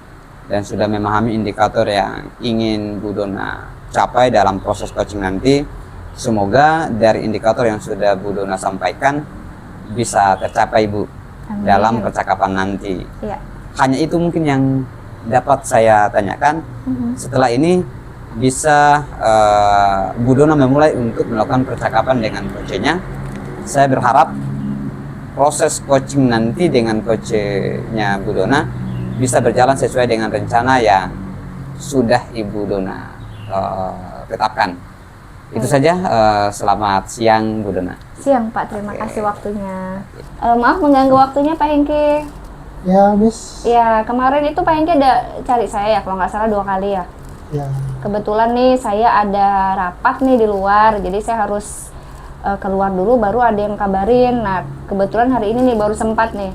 dan sudah memahami indikator yang ingin Bu Dona capai dalam proses coaching nanti. Semoga dari indikator yang sudah Bu Dona sampaikan bisa tercapai, Bu. Amin. Dalam percakapan nanti. Ya. Hanya itu mungkin yang dapat saya tanyakan. Setelah ini bisa Bu Dona memulai untuk melakukan percakapan dengan coachnya. Saya berharap proses coaching nanti dengan coachnya Bu Dona bisa berjalan sesuai dengan rencana yang sudah Ibu Dona tetapkan. Itu saja. Selamat siang Bu Dona. Siang Pak, terima kasih waktunya. Maaf mengganggu waktunya Pak Hengki. Ya, Miss. Ya, kemarin itu Pak Hengki ada cari saya ya, kalau nggak salah 2 kali ya. Ya. Kebetulan nih saya ada rapat nih di luar, jadi saya harus keluar dulu, baru ada yang kabarin. Nah, kebetulan hari ini nih baru sempat nih.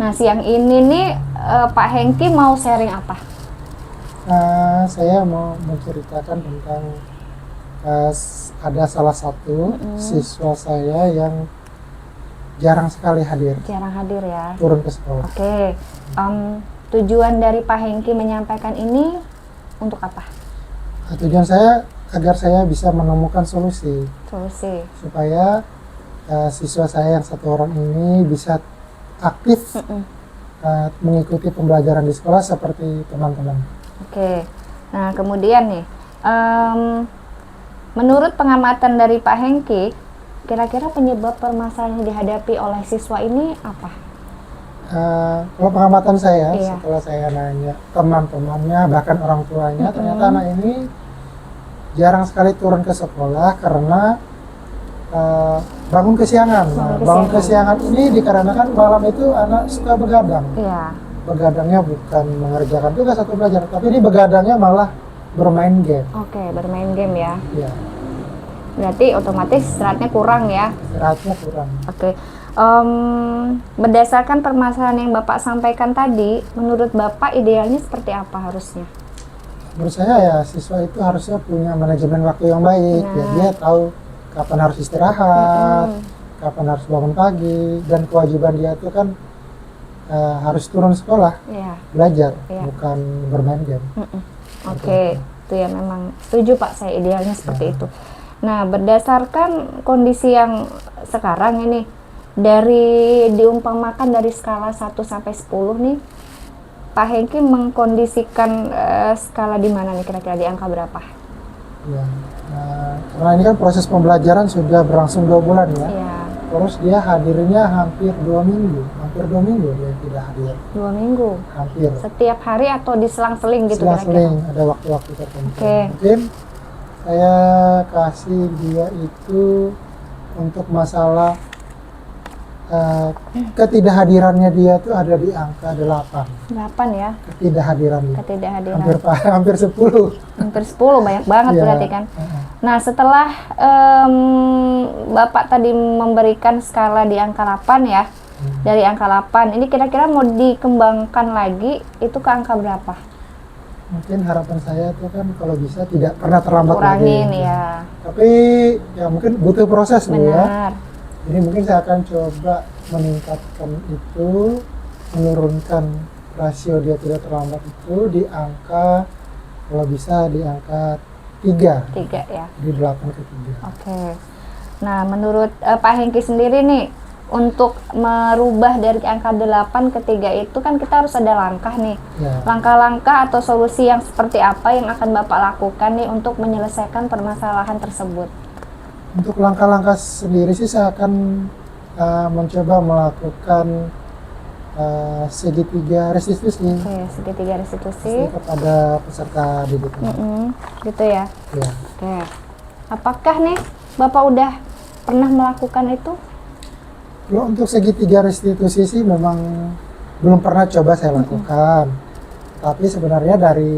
Nah, siang ini nih Pak Hengki mau sharing apa? Saya mau menceritakan tentang ada salah satu siswa saya yang jarang sekali hadir. Jarang hadir ya. Turun ke sekolah. Oke. Tujuan dari Pak Hengki menyampaikan ini untuk apa? Tujuan saya agar saya bisa menemukan solusi supaya siswa saya yang 1 orang ini bisa aktif mengikuti pembelajaran di sekolah seperti teman-teman. Oke. Nah, kemudian nih, menurut pengamatan dari Pak Hengki, kira-kira penyebab permasalahan yang dihadapi oleh siswa ini apa? Kalau pengamatan saya, Iya. setelah saya nanya teman-temannya, bahkan orang tuanya, ternyata anak ini jarang sekali turun ke sekolah karena bangun kesiangan. Bangun kesiangan ini dikarenakan malam itu anak suka begadang. Iya. Begadangnya bukan mengerjakan tugas atau belajar, tapi ini begadangnya malah bermain game. Oke, bermain game ya. Ya, Berarti otomatis istirahatnya kurang ya. istirahatnya kurang. Oke. Berdasarkan permasalahan yang Bapak sampaikan tadi, menurut Bapak idealnya seperti apa harusnya? Menurut saya ya siswa itu harusnya punya manajemen waktu yang baik. Ya, dia tahu kapan harus istirahat, kapan harus bangun pagi, dan kewajiban dia itu kan harus turun sekolah, belajar, bukan bermain game. Oke, itu ya memang setuju Pak, saya idealnya seperti itu. Nah, berdasarkan kondisi yang sekarang ini, dari diumpamakan dari skala 1 sampai 10 nih, Pak Hengki mengkondisikan skala di mana nih, kira-kira di angka berapa? Ya, karena ini kan proses pembelajaran sudah berlangsung 2 bulan ya. Iya. Terus dia hadirnya hampir 2 minggu, dia tidak hadir. 2 minggu. Hampir. Setiap hari atau diselang-seling gitu Selang-seling, kira-kira? ada waktu-waktu tertentu. Oke. Mungkin saya kasih dia itu untuk masalah ketidakhadirannya dia tuh ada di angka 8. 8 ya, Ketidakhadiran dia. ketidakhadiran. Hampir 10. Hampir 10, banyak banget Iya. berarti kan. Nah, setelah Bapak tadi memberikan skala di angka 8 ya, dari angka 8, ini kira-kira mau dikembangkan lagi, itu ke angka berapa? mungkin harapan saya itu kan kalau bisa tidak pernah terlambat Kurangin lagi. ya. Tapi ya mungkin butuh proses dulu ya. Benar. Jadi mungkin saya akan coba meningkatkan itu, menurunkan rasio dia tidak terlambat itu di angka, kalau bisa di angka 3, 3 ya. di 8 ke 3. Oke. Nah, menurut Pak Hengki sendiri nih, untuk merubah dari angka 8 ke 3 itu kan kita harus ada langkah nih. Ya. Langkah-langkah atau solusi yang seperti apa yang akan Bapak lakukan nih untuk menyelesaikan permasalahan tersebut? Untuk langkah-langkah sendiri sih saya akan mencoba melakukan segitiga restitusi Oke, segitiga restitusi. kepada peserta didik. Gitu ya. Ya. Oke. Apakah nih Bapak udah pernah melakukan itu? Kalau untuk segitiga restitusi sih memang belum pernah coba saya lakukan. Tapi sebenarnya dari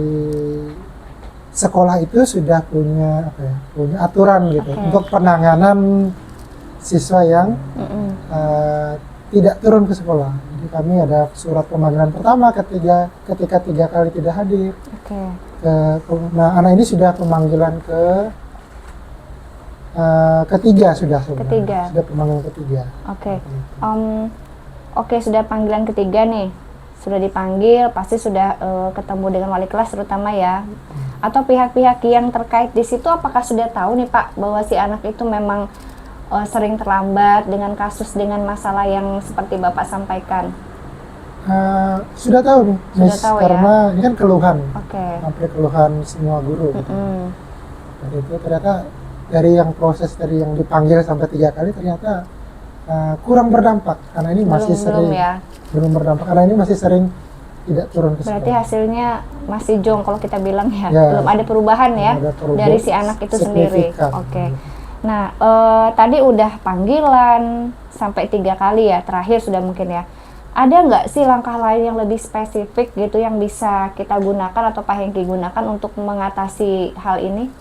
sekolah itu sudah punya apa ya, punya aturan gitu Oke. untuk penanganan siswa yang tidak turun ke sekolah. Jadi kami ada surat pemanggilan pertama ketika 3 kali tidak hadir. Oke. Nah, anak ini sudah pemanggilan ketiga sudah sebenarnya. Ketiga. Sudah pemanggilan ketiga. Oke. Oke, sudah panggilan ketiga nih. Sudah dipanggil, pasti sudah ketemu dengan wali kelas terutama ya. Atau pihak-pihak yang terkait di situ apakah sudah tahu nih Pak bahwa si anak itu memang sering terlambat dengan kasus dengan masalah yang seperti Bapak sampaikan? Sudah tahu nih, Sudah Miss, tahu ya? karena ini kan keluhan, Oke. hampir keluhan semua guru. Gitu. Dan itu ternyata dari yang proses dari yang dipanggil sampai 3 kali ternyata kurang berdampak karena ini masih sering Belum ya. belum berdampak karena ini masih sering tidak turun ke Berarti sekolah. hasilnya masih jong kalau kita bilang ya. Ya. Belum ada perubahan ya Belum ada perubahan dari si anak itu sendiri. signifikan. Oke. Nah, tadi udah panggilan sampai 3 kali ya, terakhir sudah mungkin ya. Ada nggak sih langkah lain yang lebih spesifik gitu yang bisa kita gunakan atau Pak Hengki gunakan untuk mengatasi hal ini?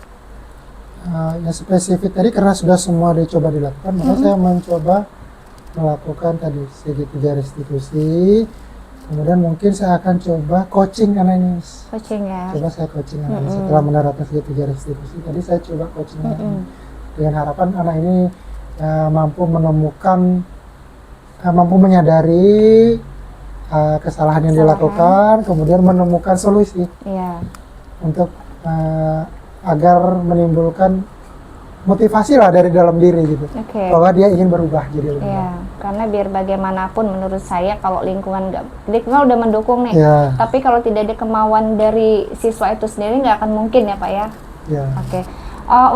Yang spesifik tadi karena sudah semua dicoba dilakukan, maka saya mencoba melakukan tadi segitiga restitusi. Kemudian mungkin saya akan coba coaching anak ini. Coaching ya. Coba saya coaching anak ini setelah menerapkan segitiga restitusi. Tadi saya coba coaching anak ini dengan harapan anak ini mampu menemukan, mampu menyadari kesalahan yang dilakukan, kemudian menemukan solusi Iya. untuk agar menimbulkan motivasi lah dari dalam diri gitu, Oke. bahwa dia ingin berubah jadi lebih Iya, baik. karena biar bagaimanapun menurut saya kalau lingkungan udah mendukung nih, Ya, tapi kalau tidak ada kemauan dari siswa itu sendiri nggak akan mungkin ya Pak ya. ya. Oke.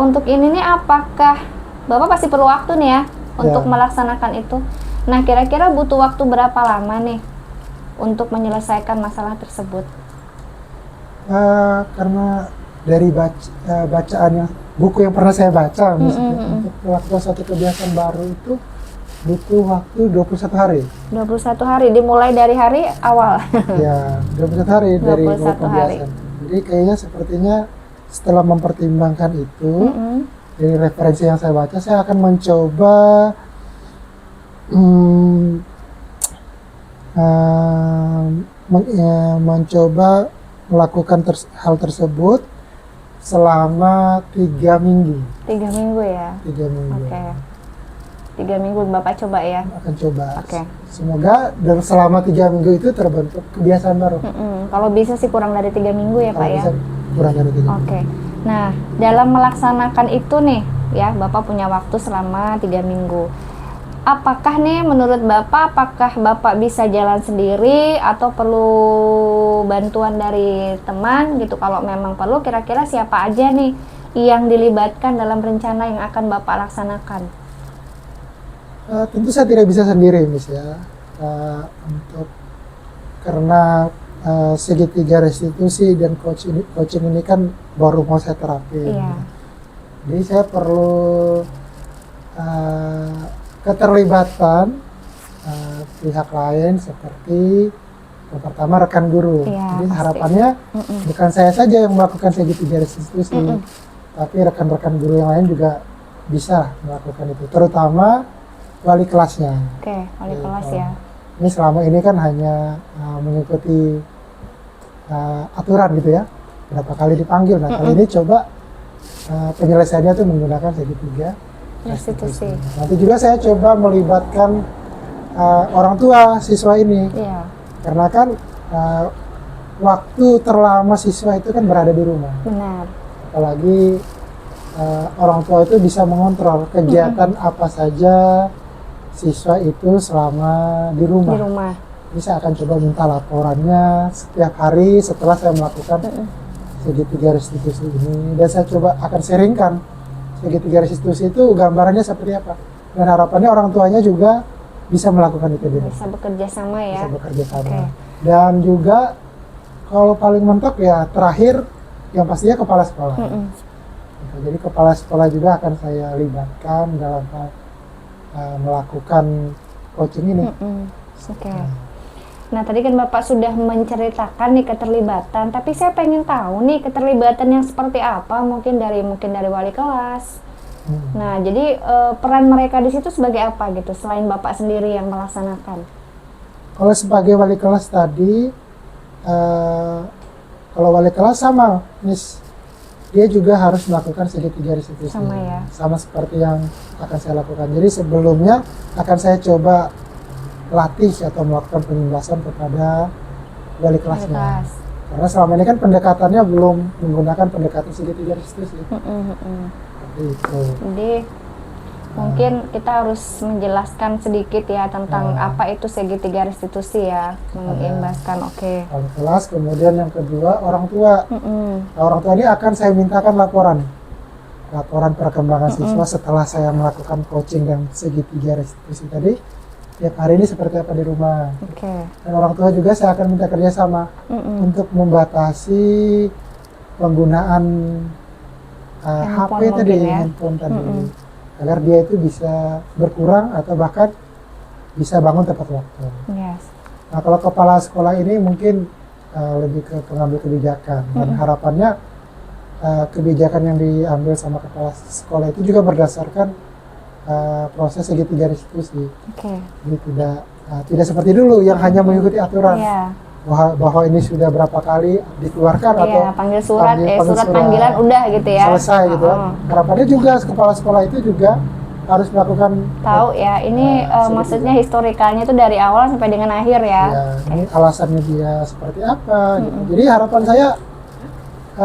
Untuk ini nih apakah Bapak pasti perlu waktu nih ya untuk melaksanakan itu. Nah, kira-kira butuh waktu berapa lama nih untuk menyelesaikan masalah tersebut? Karena dari bacaan yang buku yang pernah saya baca, misalnya, untuk melakukan suatu kebiasaan baru itu butuh waktu 21 hari. 21 hari dimulai dari hari awal. Ya, 21 hari dari 21 hari. kebiasaan. Jadi kayaknya sepertinya setelah mempertimbangkan itu, dari referensi yang saya baca, saya akan mencoba mencoba melakukan hal tersebut selama 3 minggu. 3 minggu ya. 3 minggu. Oke. 3 minggu Bapak coba ya. Akan coba. Oke. Semoga dan selama 3 minggu itu terbentuk kebiasaan baru. Kalau bisa sih kurang dari 3 minggu ya Kalau Pak ya. bisa kurang dari 3 minggu. Oke. Nah, dalam melaksanakan itu nih ya, Bapak punya waktu selama 3 minggu. Apakah nih menurut Bapak, apakah Bapak bisa jalan sendiri atau perlu bantuan dari teman gitu? Kalau memang perlu, kira-kira siapa aja nih yang dilibatkan dalam rencana yang akan Bapak laksanakan? Tentu saya tidak bisa sendiri, Miss ya. Karena segitiga restitusi dan coaching ini kan baru mau saya terapin. Iya. Jadi saya perlu keterlibatan pihak lain seperti yang pertama rekan guru. Iya, Jadi pasti. harapannya bukan saya saja yang melakukan segitiga restitusi, tapi rekan-rekan guru yang lain juga bisa melakukan itu, terutama wali kelasnya. Oke, wali Gitu. kelas ya. Ini selama ini kan hanya mengikuti aturan gitu ya, berapa kali dipanggil. Nah kali ini coba penyelesaiannya tuh menggunakan segitiga Restitusi. Nanti juga saya coba melibatkan orang tua siswa ini, Iya, karena kan waktu terlama siswa itu kan berada di rumah. benar. Apalagi orang tua itu bisa mengontrol kegiatan apa saja siswa itu selama di Di rumah. rumah. Jadi saya akan coba minta laporannya setiap hari setelah saya melakukan segitiga restitusi ini, dan saya coba akan sharingkan segitiga restitusi itu gambarannya seperti apa, dan harapannya orang tuanya juga bisa melakukan itu di rumah, Bisa bekerja sama ya. bisa bekerja sama. Oke. Dan juga kalau paling mentok ya terakhir yang pastinya kepala sekolah. Jadi kepala sekolah juga akan saya libatkan dalam hal melakukan coaching ini. Oke. Nah, tadi kan Bapak sudah menceritakan nih keterlibatan, tapi saya pengen tahu nih keterlibatan yang seperti apa, mungkin dari wali kelas. Nah, jadi peran mereka di situ sebagai apa gitu, selain Bapak sendiri yang melaksanakan? Kalau sebagai wali kelas tadi, kalau wali kelas sama, Miss, dia juga harus melakukan segitiga restitusi. Sama ya. Sama seperti yang akan saya lakukan. Jadi sebelumnya akan saya coba latih atau melakukan penjelasan kepada wali kelasnya. Kelas. Karena selama ini kan pendekatannya belum menggunakan pendekatan segitiga restitusi. Seperti itu. Jadi mungkin kita harus menjelaskan sedikit ya tentang apa itu segitiga restitusi ya, mengimbaskan. Oke. Wali kelas, kemudian yang kedua orang tua. Nah, orang tua ini akan saya mintakan laporan perkembangan siswa setelah saya melakukan coaching dan segitiga restitusi tadi. Tiap hari ini seperti apa di rumah. Oke. Dan orang tua juga saya akan minta kerjasama untuk membatasi penggunaan HP Handphone tadi, mungkin ya. handphone tadi, agar dia itu bisa berkurang atau bahkan bisa bangun tepat waktu. Yes. Nah, kalau kepala sekolah ini mungkin lebih ke pengambil kebijakan, dan harapannya kebijakan yang diambil sama kepala sekolah itu juga berdasarkan proses segitiga restitusi. Oke. Jadi tidak seperti dulu yang hanya mengikuti aturan Iya. bahwa ini sudah berapa kali dikeluarkan atau Iya, panggil surat, panggil surat panggilan udah gitu ya. selesai gitu. Harapannya juga kepala sekolah itu juga harus melakukan Tahu ya, ini maksudnya historikalnya itu dari awal sampai dengan akhir ya. ya, ini alasannya dia seperti apa gitu. Jadi harapan saya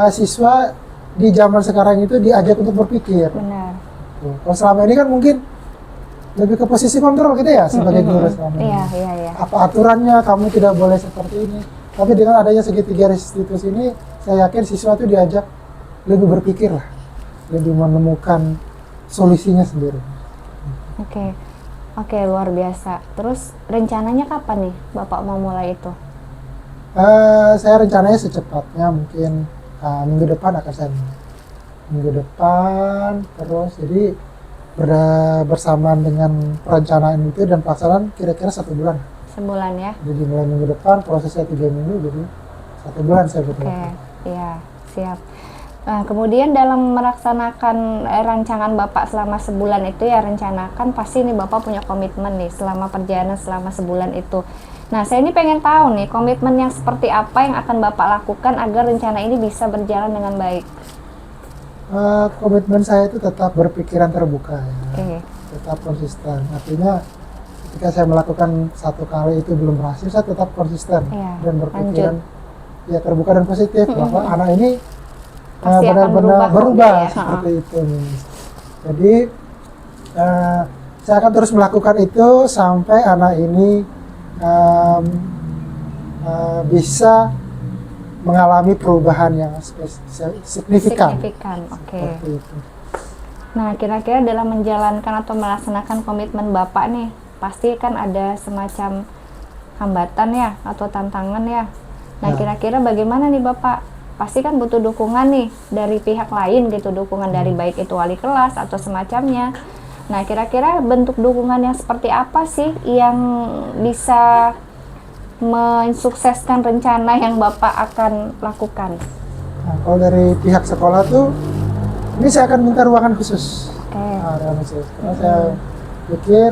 siswa di zaman sekarang itu diajak untuk berpikir. Benar. Kalau selama ini kan mungkin lebih ke posisi kontrol gitu ya sebagai guru selama ini. Iya. Apa aturannya, kamu tidak boleh seperti ini. Tapi dengan adanya segitiga restitusi ini, saya yakin siswa itu diajak lebih berpikir lah, lebih menemukan solusinya sendiri. Oke, luar biasa. Terus rencananya kapan nih Bapak mau mulai itu? Saya rencananya secepatnya, mungkin minggu depan akan saya mulai. Minggu depan, terus jadi bersamaan dengan perencanaan itu dan pelaksanaan kira-kira 1 bulan. Sebulan ya? Jadi mulai minggu depan, prosesnya 3 minggu, jadi 1 bulan saya butuh. Oke, iya, siap. Nah, kemudian dalam melaksanakan rancangan Bapak selama sebulan itu ya, rencanakan pasti nih Bapak punya komitmen nih selama perjalanan selama sebulan itu. Nah, saya ini pengen tahu nih komitmen yang seperti apa yang akan Bapak lakukan agar rencana ini bisa berjalan dengan baik. Komitmen saya itu tetap berpikiran terbuka ya. Oke. Tetap konsisten. Artinya ketika saya melakukan 1 kali itu belum berhasil, saya tetap konsisten dan berpikiran ya terbuka dan positif bahwa anak ini Pasti akan benar-benar berubah berubah ya. seperti itu. Jadi saya akan terus melakukan itu sampai anak ini bisa mengalami perubahan yang signifikan. Oke. Seperti itu. Nah, kira-kira dalam menjalankan atau melaksanakan komitmen Bapak nih, pasti kan ada semacam hambatan ya atau tantangan ya. Nah, kira-kira bagaimana nih Bapak? Pasti kan butuh dukungan nih dari pihak lain gitu, dukungan dari baik itu wali kelas atau semacamnya. Nah, kira-kira bentuk dukungan yang seperti apa sih yang bisa mensukseskan rencana yang Bapak akan lakukan? Nah, kalau dari pihak sekolah tuh, ini saya akan minta ruangan khusus. Oke. Ruangan khusus. Karena saya pikir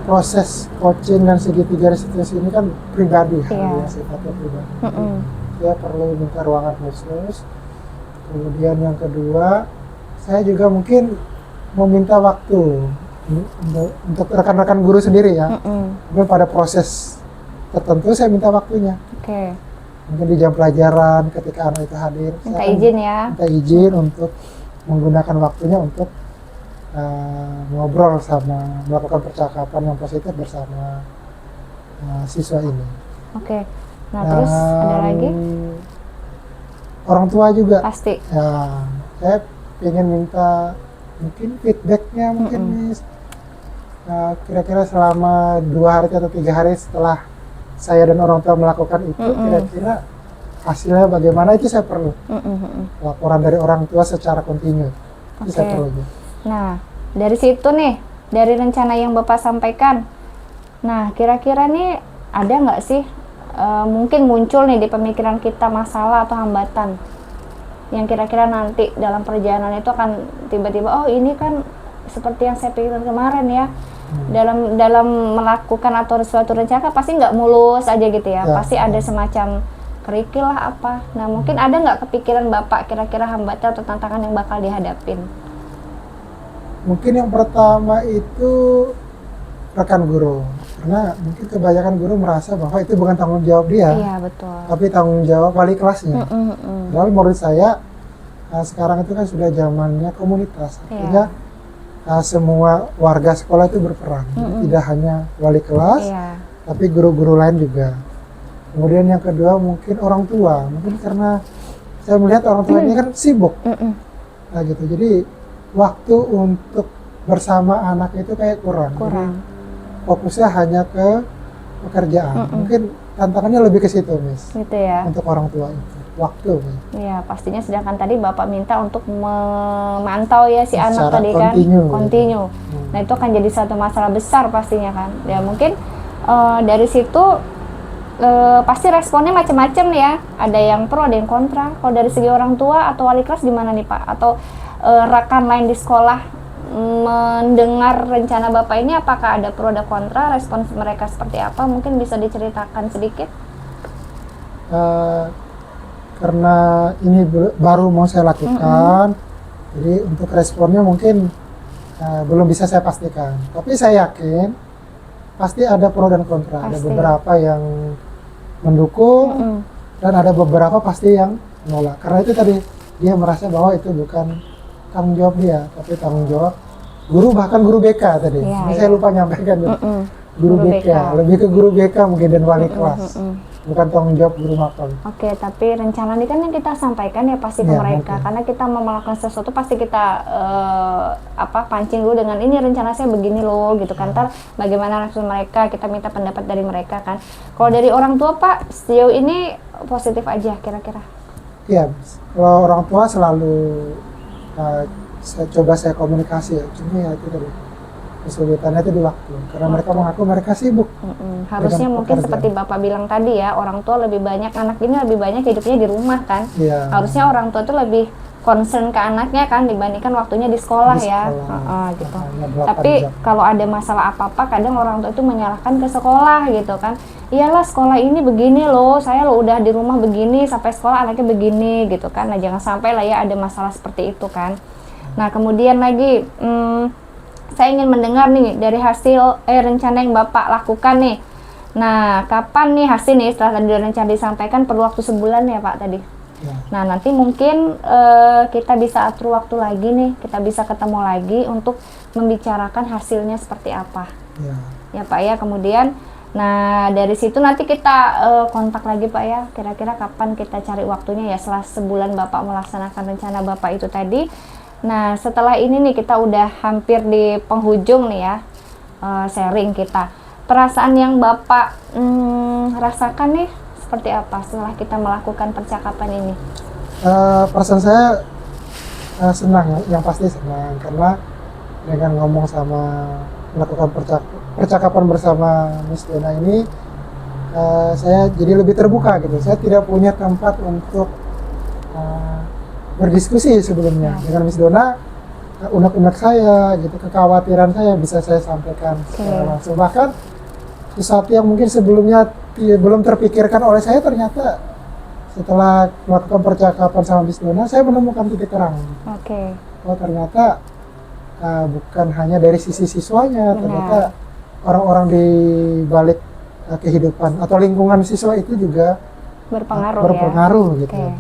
proses coaching dan segitiga restitusi ini kan pribadi, Iya. sifatnya pribadi. saya perlu minta ruangan khusus. Kemudian yang kedua, saya juga mungkin meminta waktu untuk rekan-rekan guru sendiri ya. Mungkin pada proses tertentu saya minta waktunya. Oke. Mungkin di jam pelajaran ketika anak itu hadir. Minta saya izin ya. minta izin untuk menggunakan waktunya untuk ngobrol sama, melakukan percakapan yang positif bersama siswa ini. Oke. Nah, terus ada lagi? Orang tua juga. Pasti. Ya, saya ingin minta mungkin feedbacknya mungkin Miss. Kira-kira selama 2 hari atau 3 hari setelah saya dan orang tua melakukan itu, kira-kira hasilnya bagaimana, itu saya perlu. Laporan dari orang tua secara kontinu. Itu saya perlu. Nah, dari situ nih, dari rencana yang Bapak sampaikan, nah kira-kira nih ada nggak sih mungkin muncul nih di pemikiran kita masalah atau hambatan yang kira-kira nanti dalam perjalanan itu akan tiba-tiba, oh ini kan seperti yang saya pikirkan kemarin ya, dalam melakukan atau suatu rencana pasti nggak mulus aja gitu ya, pasti ada semacam kerikil lah apa. Nah mungkin ada nggak kepikiran Bapak kira-kira hambatan atau tantangan yang bakal dihadapin? Mungkin yang pertama itu rekan guru, karena mungkin kebanyakan guru merasa bahwa itu bukan tanggung jawab dia, Iya betul. tapi tanggung jawab wali kelasnya. Padahal menurut saya sekarang itu kan sudah zamannya komunitas, artinya semua warga sekolah itu berperan, tidak hanya wali kelas, tapi guru-guru lain juga. Kemudian yang kedua mungkin orang tua, mungkin karena saya melihat orang tua ini kan sibuk, nah gitu. Jadi waktu untuk bersama anak itu kayak kurang. Jadi, fokusnya hanya ke pekerjaan. Mungkin tantangannya lebih ke situ, Miss. Gitu ya. Untuk orang tua itu, waktu. Iya, pastinya sedangkan tadi Bapak minta untuk memantau ya si anak Secara tadi kan, continue. continue. Nah, itu akan jadi satu masalah besar pastinya kan. Ya mungkin dari situ pasti responnya macam-macam ya. Ada yang pro, ada yang kontra. Kalau dari segi orang tua atau wali kelas gimana nih Pak? Atau rekan lain di sekolah mendengar rencana Bapak ini, apakah ada pro ada kontra, respons mereka seperti apa? Mungkin bisa diceritakan sedikit. Karena ini baru mau saya lakukan, jadi untuk responnya mungkin belum bisa saya pastikan. Tapi saya yakin pasti ada pro dan kontra. Ada beberapa yang mendukung dan ada beberapa pasti yang menolak. Karena itu tadi dia merasa bahwa itu bukan tanggung jawab dia, tapi tanggung jawab guru, bahkan guru BK tadi. Ini saya lupa nyampaikan guru BK. Lebih ke guru BK mungkin dan wali kelas. Bukan tanggung jawab guru makom. Oke, tapi rencana ini kan yang kita sampaikan ya pasti ke mereka. Mungkin. Karena kita mau melakukan sesuatu pasti kita pancing dulu dengan ini rencana saya begini loh gitu kan. Ntar bagaimana respon mereka, kita minta pendapat dari mereka kan. Kalau dari orang tua Pak, sejauh ini positif aja kira-kira? Iya, kalau orang tua selalu saya komunikasi ya, cuma ya itu tadi kesulitannya itu di waktu, karena mereka mengaku mereka sibuk. Harusnya mungkin seperti Bapak bilang tadi ya, orang tua lebih banyak, anak ini lebih banyak hidupnya di rumah kan. Harusnya orang tua itu lebih concern ke anaknya kan dibandingkan waktunya di sekolah ya. Gitu. Tapi kalau ada masalah apa-apa kadang orang tua itu menyalahkan ke sekolah gitu kan. Iyalah sekolah ini begini loh, saya lo udah di rumah begini sampai sekolah anaknya begini gitu kan. Nah jangan sampai lah ya ada masalah seperti itu kan. Nah kemudian lagi saya ingin mendengar nih dari hasil rencana yang Bapak lakukan nih. Nah kapan nih hasil nih setelah tadi rencana disampaikan, perlu waktu sebulan ya Pak tadi. Nah nanti mungkin kita bisa atur waktu lagi nih, kita bisa ketemu lagi untuk membicarakan hasilnya seperti apa. Ya Pak ya. Kemudian nah dari situ nanti kita kontak lagi Pak ya, kira-kira kapan kita cari waktunya ya setelah sebulan Bapak melaksanakan rencana Bapak itu tadi. Nah setelah ini nih kita udah hampir di penghujung nih ya sharing kita. Perasaan yang Bapak rasakan nih seperti apa setelah kita melakukan percakapan ini? Perasaan saya senang, yang pasti senang, karena dengan ngomong sama melakukan percakapan bersama Miss Dona ini, saya jadi lebih terbuka gitu. Saya tidak punya tempat untuk berdiskusi sebelumnya dengan Miss Dona. Unek-unek saya gitu, kekhawatiran saya bisa saya sampaikan secara langsung. Bahkan sesuatu yang mungkin sebelumnya belum terpikirkan oleh saya, ternyata setelah melakukan percakapan sama Miss Dona, saya menemukan titik terang. Oke. Oh ternyata bukan hanya dari sisi siswanya, ternyata orang-orang di balik kehidupan atau lingkungan siswa itu juga Berpengaruh ya. gitu. Oke.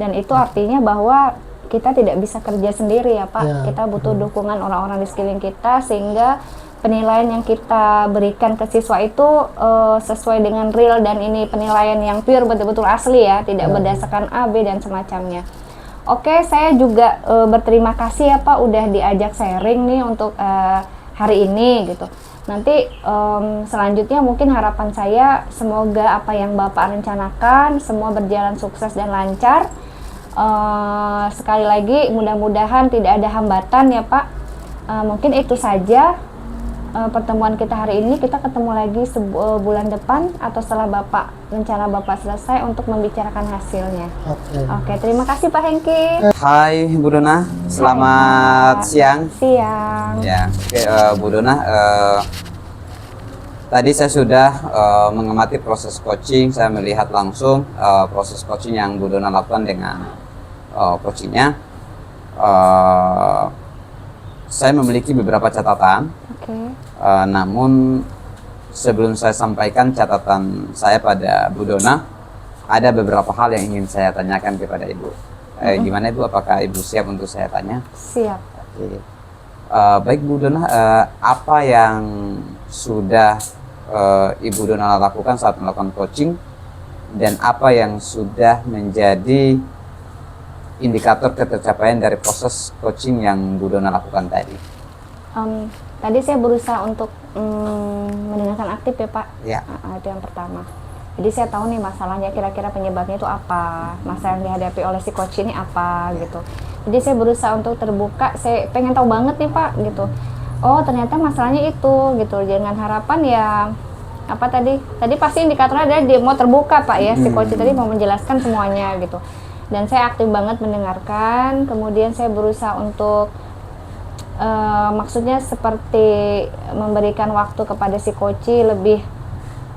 Dan itu artinya bahwa kita tidak bisa kerja sendiri ya Pak. Ya, Kita butuh dukungan orang-orang di sekeliling kita sehingga penilaian yang kita berikan ke siswa itu sesuai dengan real dan ini penilaian yang pure betul-betul asli ya, tidak berdasarkan A, B dan semacamnya. Oke, saya juga berterima kasih ya Pak udah diajak sharing nih untuk hari ini gitu. Nanti selanjutnya mungkin harapan saya semoga apa yang Bapak rencanakan semua berjalan sukses dan lancar. Sekali lagi mudah-mudahan tidak ada hambatan ya Pak. Mungkin itu saja pertemuan kita hari ini. Kita ketemu lagi bulan depan atau setelah rencana Bapak selesai untuk membicarakan hasilnya. Oke, terima kasih Pak Hengki. Hai Bu Dona, selamat siang. Siang. Ya, oke Bu Dona, tadi saya sudah mengamati proses coaching, saya melihat langsung proses coaching yang Bu Dona lakukan dengan coachingnya. Saya memiliki beberapa catatan. Oke. Namun sebelum saya sampaikan catatan saya pada Bu Dona, ada beberapa hal yang ingin saya tanyakan kepada Ibu. Gimana Ibu? Apakah Ibu siap untuk saya tanya? Siap. Oke. Baik Bu Dona, apa yang sudah Ibu Dona lakukan saat melakukan coaching dan apa yang sudah menjadi indikator ketercapaian dari proses coaching yang Bu Dona lakukan tadi? Tadi saya berusaha untuk mendengarkan aktif ya Pak. Ya. Itu yang pertama. Jadi saya tahu nih masalahnya kira-kira penyebabnya itu apa, masalah yang dihadapi oleh si coach ini apa gitu. Jadi saya berusaha untuk terbuka, saya pengen tahu banget nih Pak gitu. Oh ternyata masalahnya itu gitu. Dengan harapan ya apa tadi pasti indikatornya adalah dia mau terbuka Pak ya, si coach tadi mau menjelaskan semuanya gitu. Dan saya aktif banget mendengarkan, kemudian saya berusaha untuk maksudnya seperti memberikan waktu kepada si coach lebih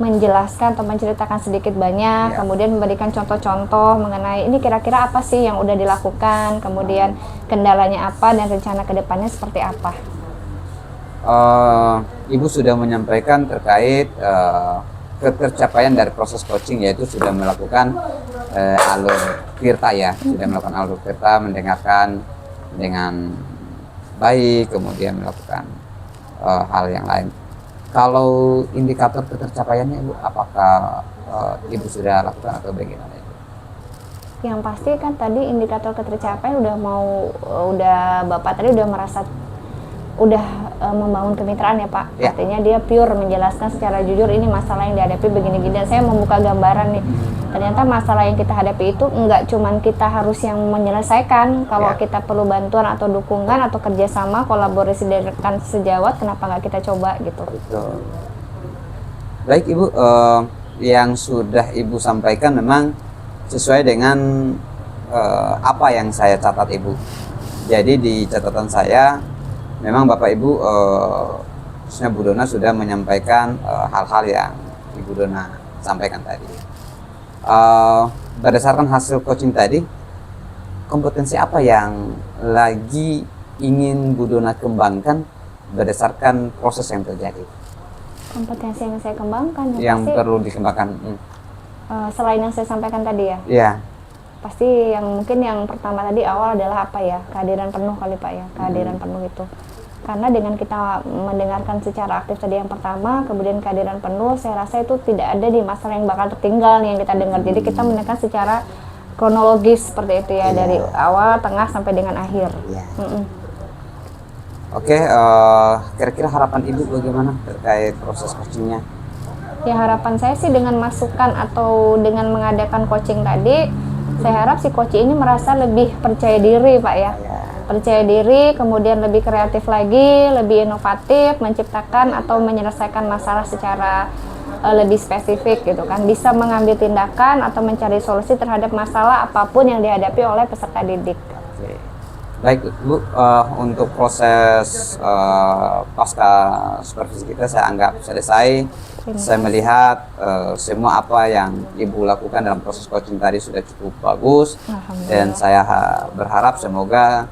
menjelaskan atau menceritakan sedikit banyak, kemudian memberikan contoh-contoh mengenai ini kira-kira apa sih yang udah dilakukan, kemudian kendalanya apa dan rencana kedepannya seperti apa. Ibu sudah menyampaikan terkait ketercapaian dari proses coaching, yaitu sudah melakukan alur tirta ya, sudah melakukan alur tirta, mendengarkan dengan baik, kemudian melakukan hal yang lain. Kalau indikator ketercapaiannya Ibu, apakah Ibu sudah lakukan atau bagaimana Ibu? Yang pasti kan tadi indikator ketercapaian udah Bapak tadi udah merasa membangun kemitraan ya Pak. Ya. Artinya dia pure menjelaskan secara jujur ini masalah yang dihadapi begini-gini, dan saya membuka gambaran nih. Ternyata masalah yang kita hadapi itu enggak cuman kita harus yang menyelesaikan. Kalau kita perlu bantuan atau dukungan atau kerjasama, kolaborasi dari rekan sejawat, kenapa nggak kita coba gitu. Betul. Baik Ibu, yang sudah Ibu sampaikan memang sesuai dengan apa yang saya catat Ibu. Jadi di catatan saya memang Bapak Ibu, khususnya Bu Dona sudah menyampaikan hal-hal yang Ibu Dona sampaikan tadi. Berdasarkan hasil coaching tadi, kompetensi apa yang lagi ingin Bu Dona kembangkan berdasarkan proses yang terjadi? Kompetensi yang saya kembangkan Yang pasti, perlu dikembangkan? selain yang saya sampaikan tadi ya. Ya. Pasti yang mungkin yang pertama tadi awal adalah apa ya, kehadiran penuh kali Pak ya, kehadiran penuh itu. Karena dengan kita mendengarkan secara aktif tadi yang pertama, kemudian kehadiran penuh, saya rasa itu tidak ada di masalah yang bakal tertinggal nih yang kita dengar. Jadi kita mendengarkan secara kronologis seperti itu ya, dari awal, tengah sampai dengan akhir. Oke, kira-kira harapan Ibu bagaimana terkait proses coachingnya? Ya harapan saya sih dengan masukan atau dengan mengadakan coaching tadi, saya harap si coach ini merasa lebih percaya diri Pak ya. Percaya diri, kemudian lebih kreatif lagi, lebih inovatif, menciptakan atau menyelesaikan masalah secara lebih spesifik gitu kan. Bisa mengambil tindakan atau mencari solusi terhadap masalah apapun yang dihadapi oleh peserta didik. Oke. Baik Bu, untuk proses pasca supervisi kita saya anggap selesai. Saya melihat semua apa yang Ibu lakukan dalam proses coaching tadi sudah cukup bagus, dan saya berharap semoga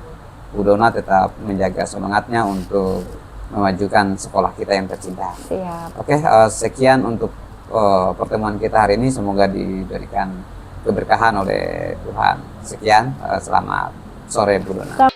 Bu Dona tetap menjaga semangatnya untuk memajukan sekolah kita yang tercinta. Siap. Oke, sekian untuk pertemuan kita hari ini. Semoga diberikan keberkahan oleh Tuhan. Sekian, selamat sore Bu Dona.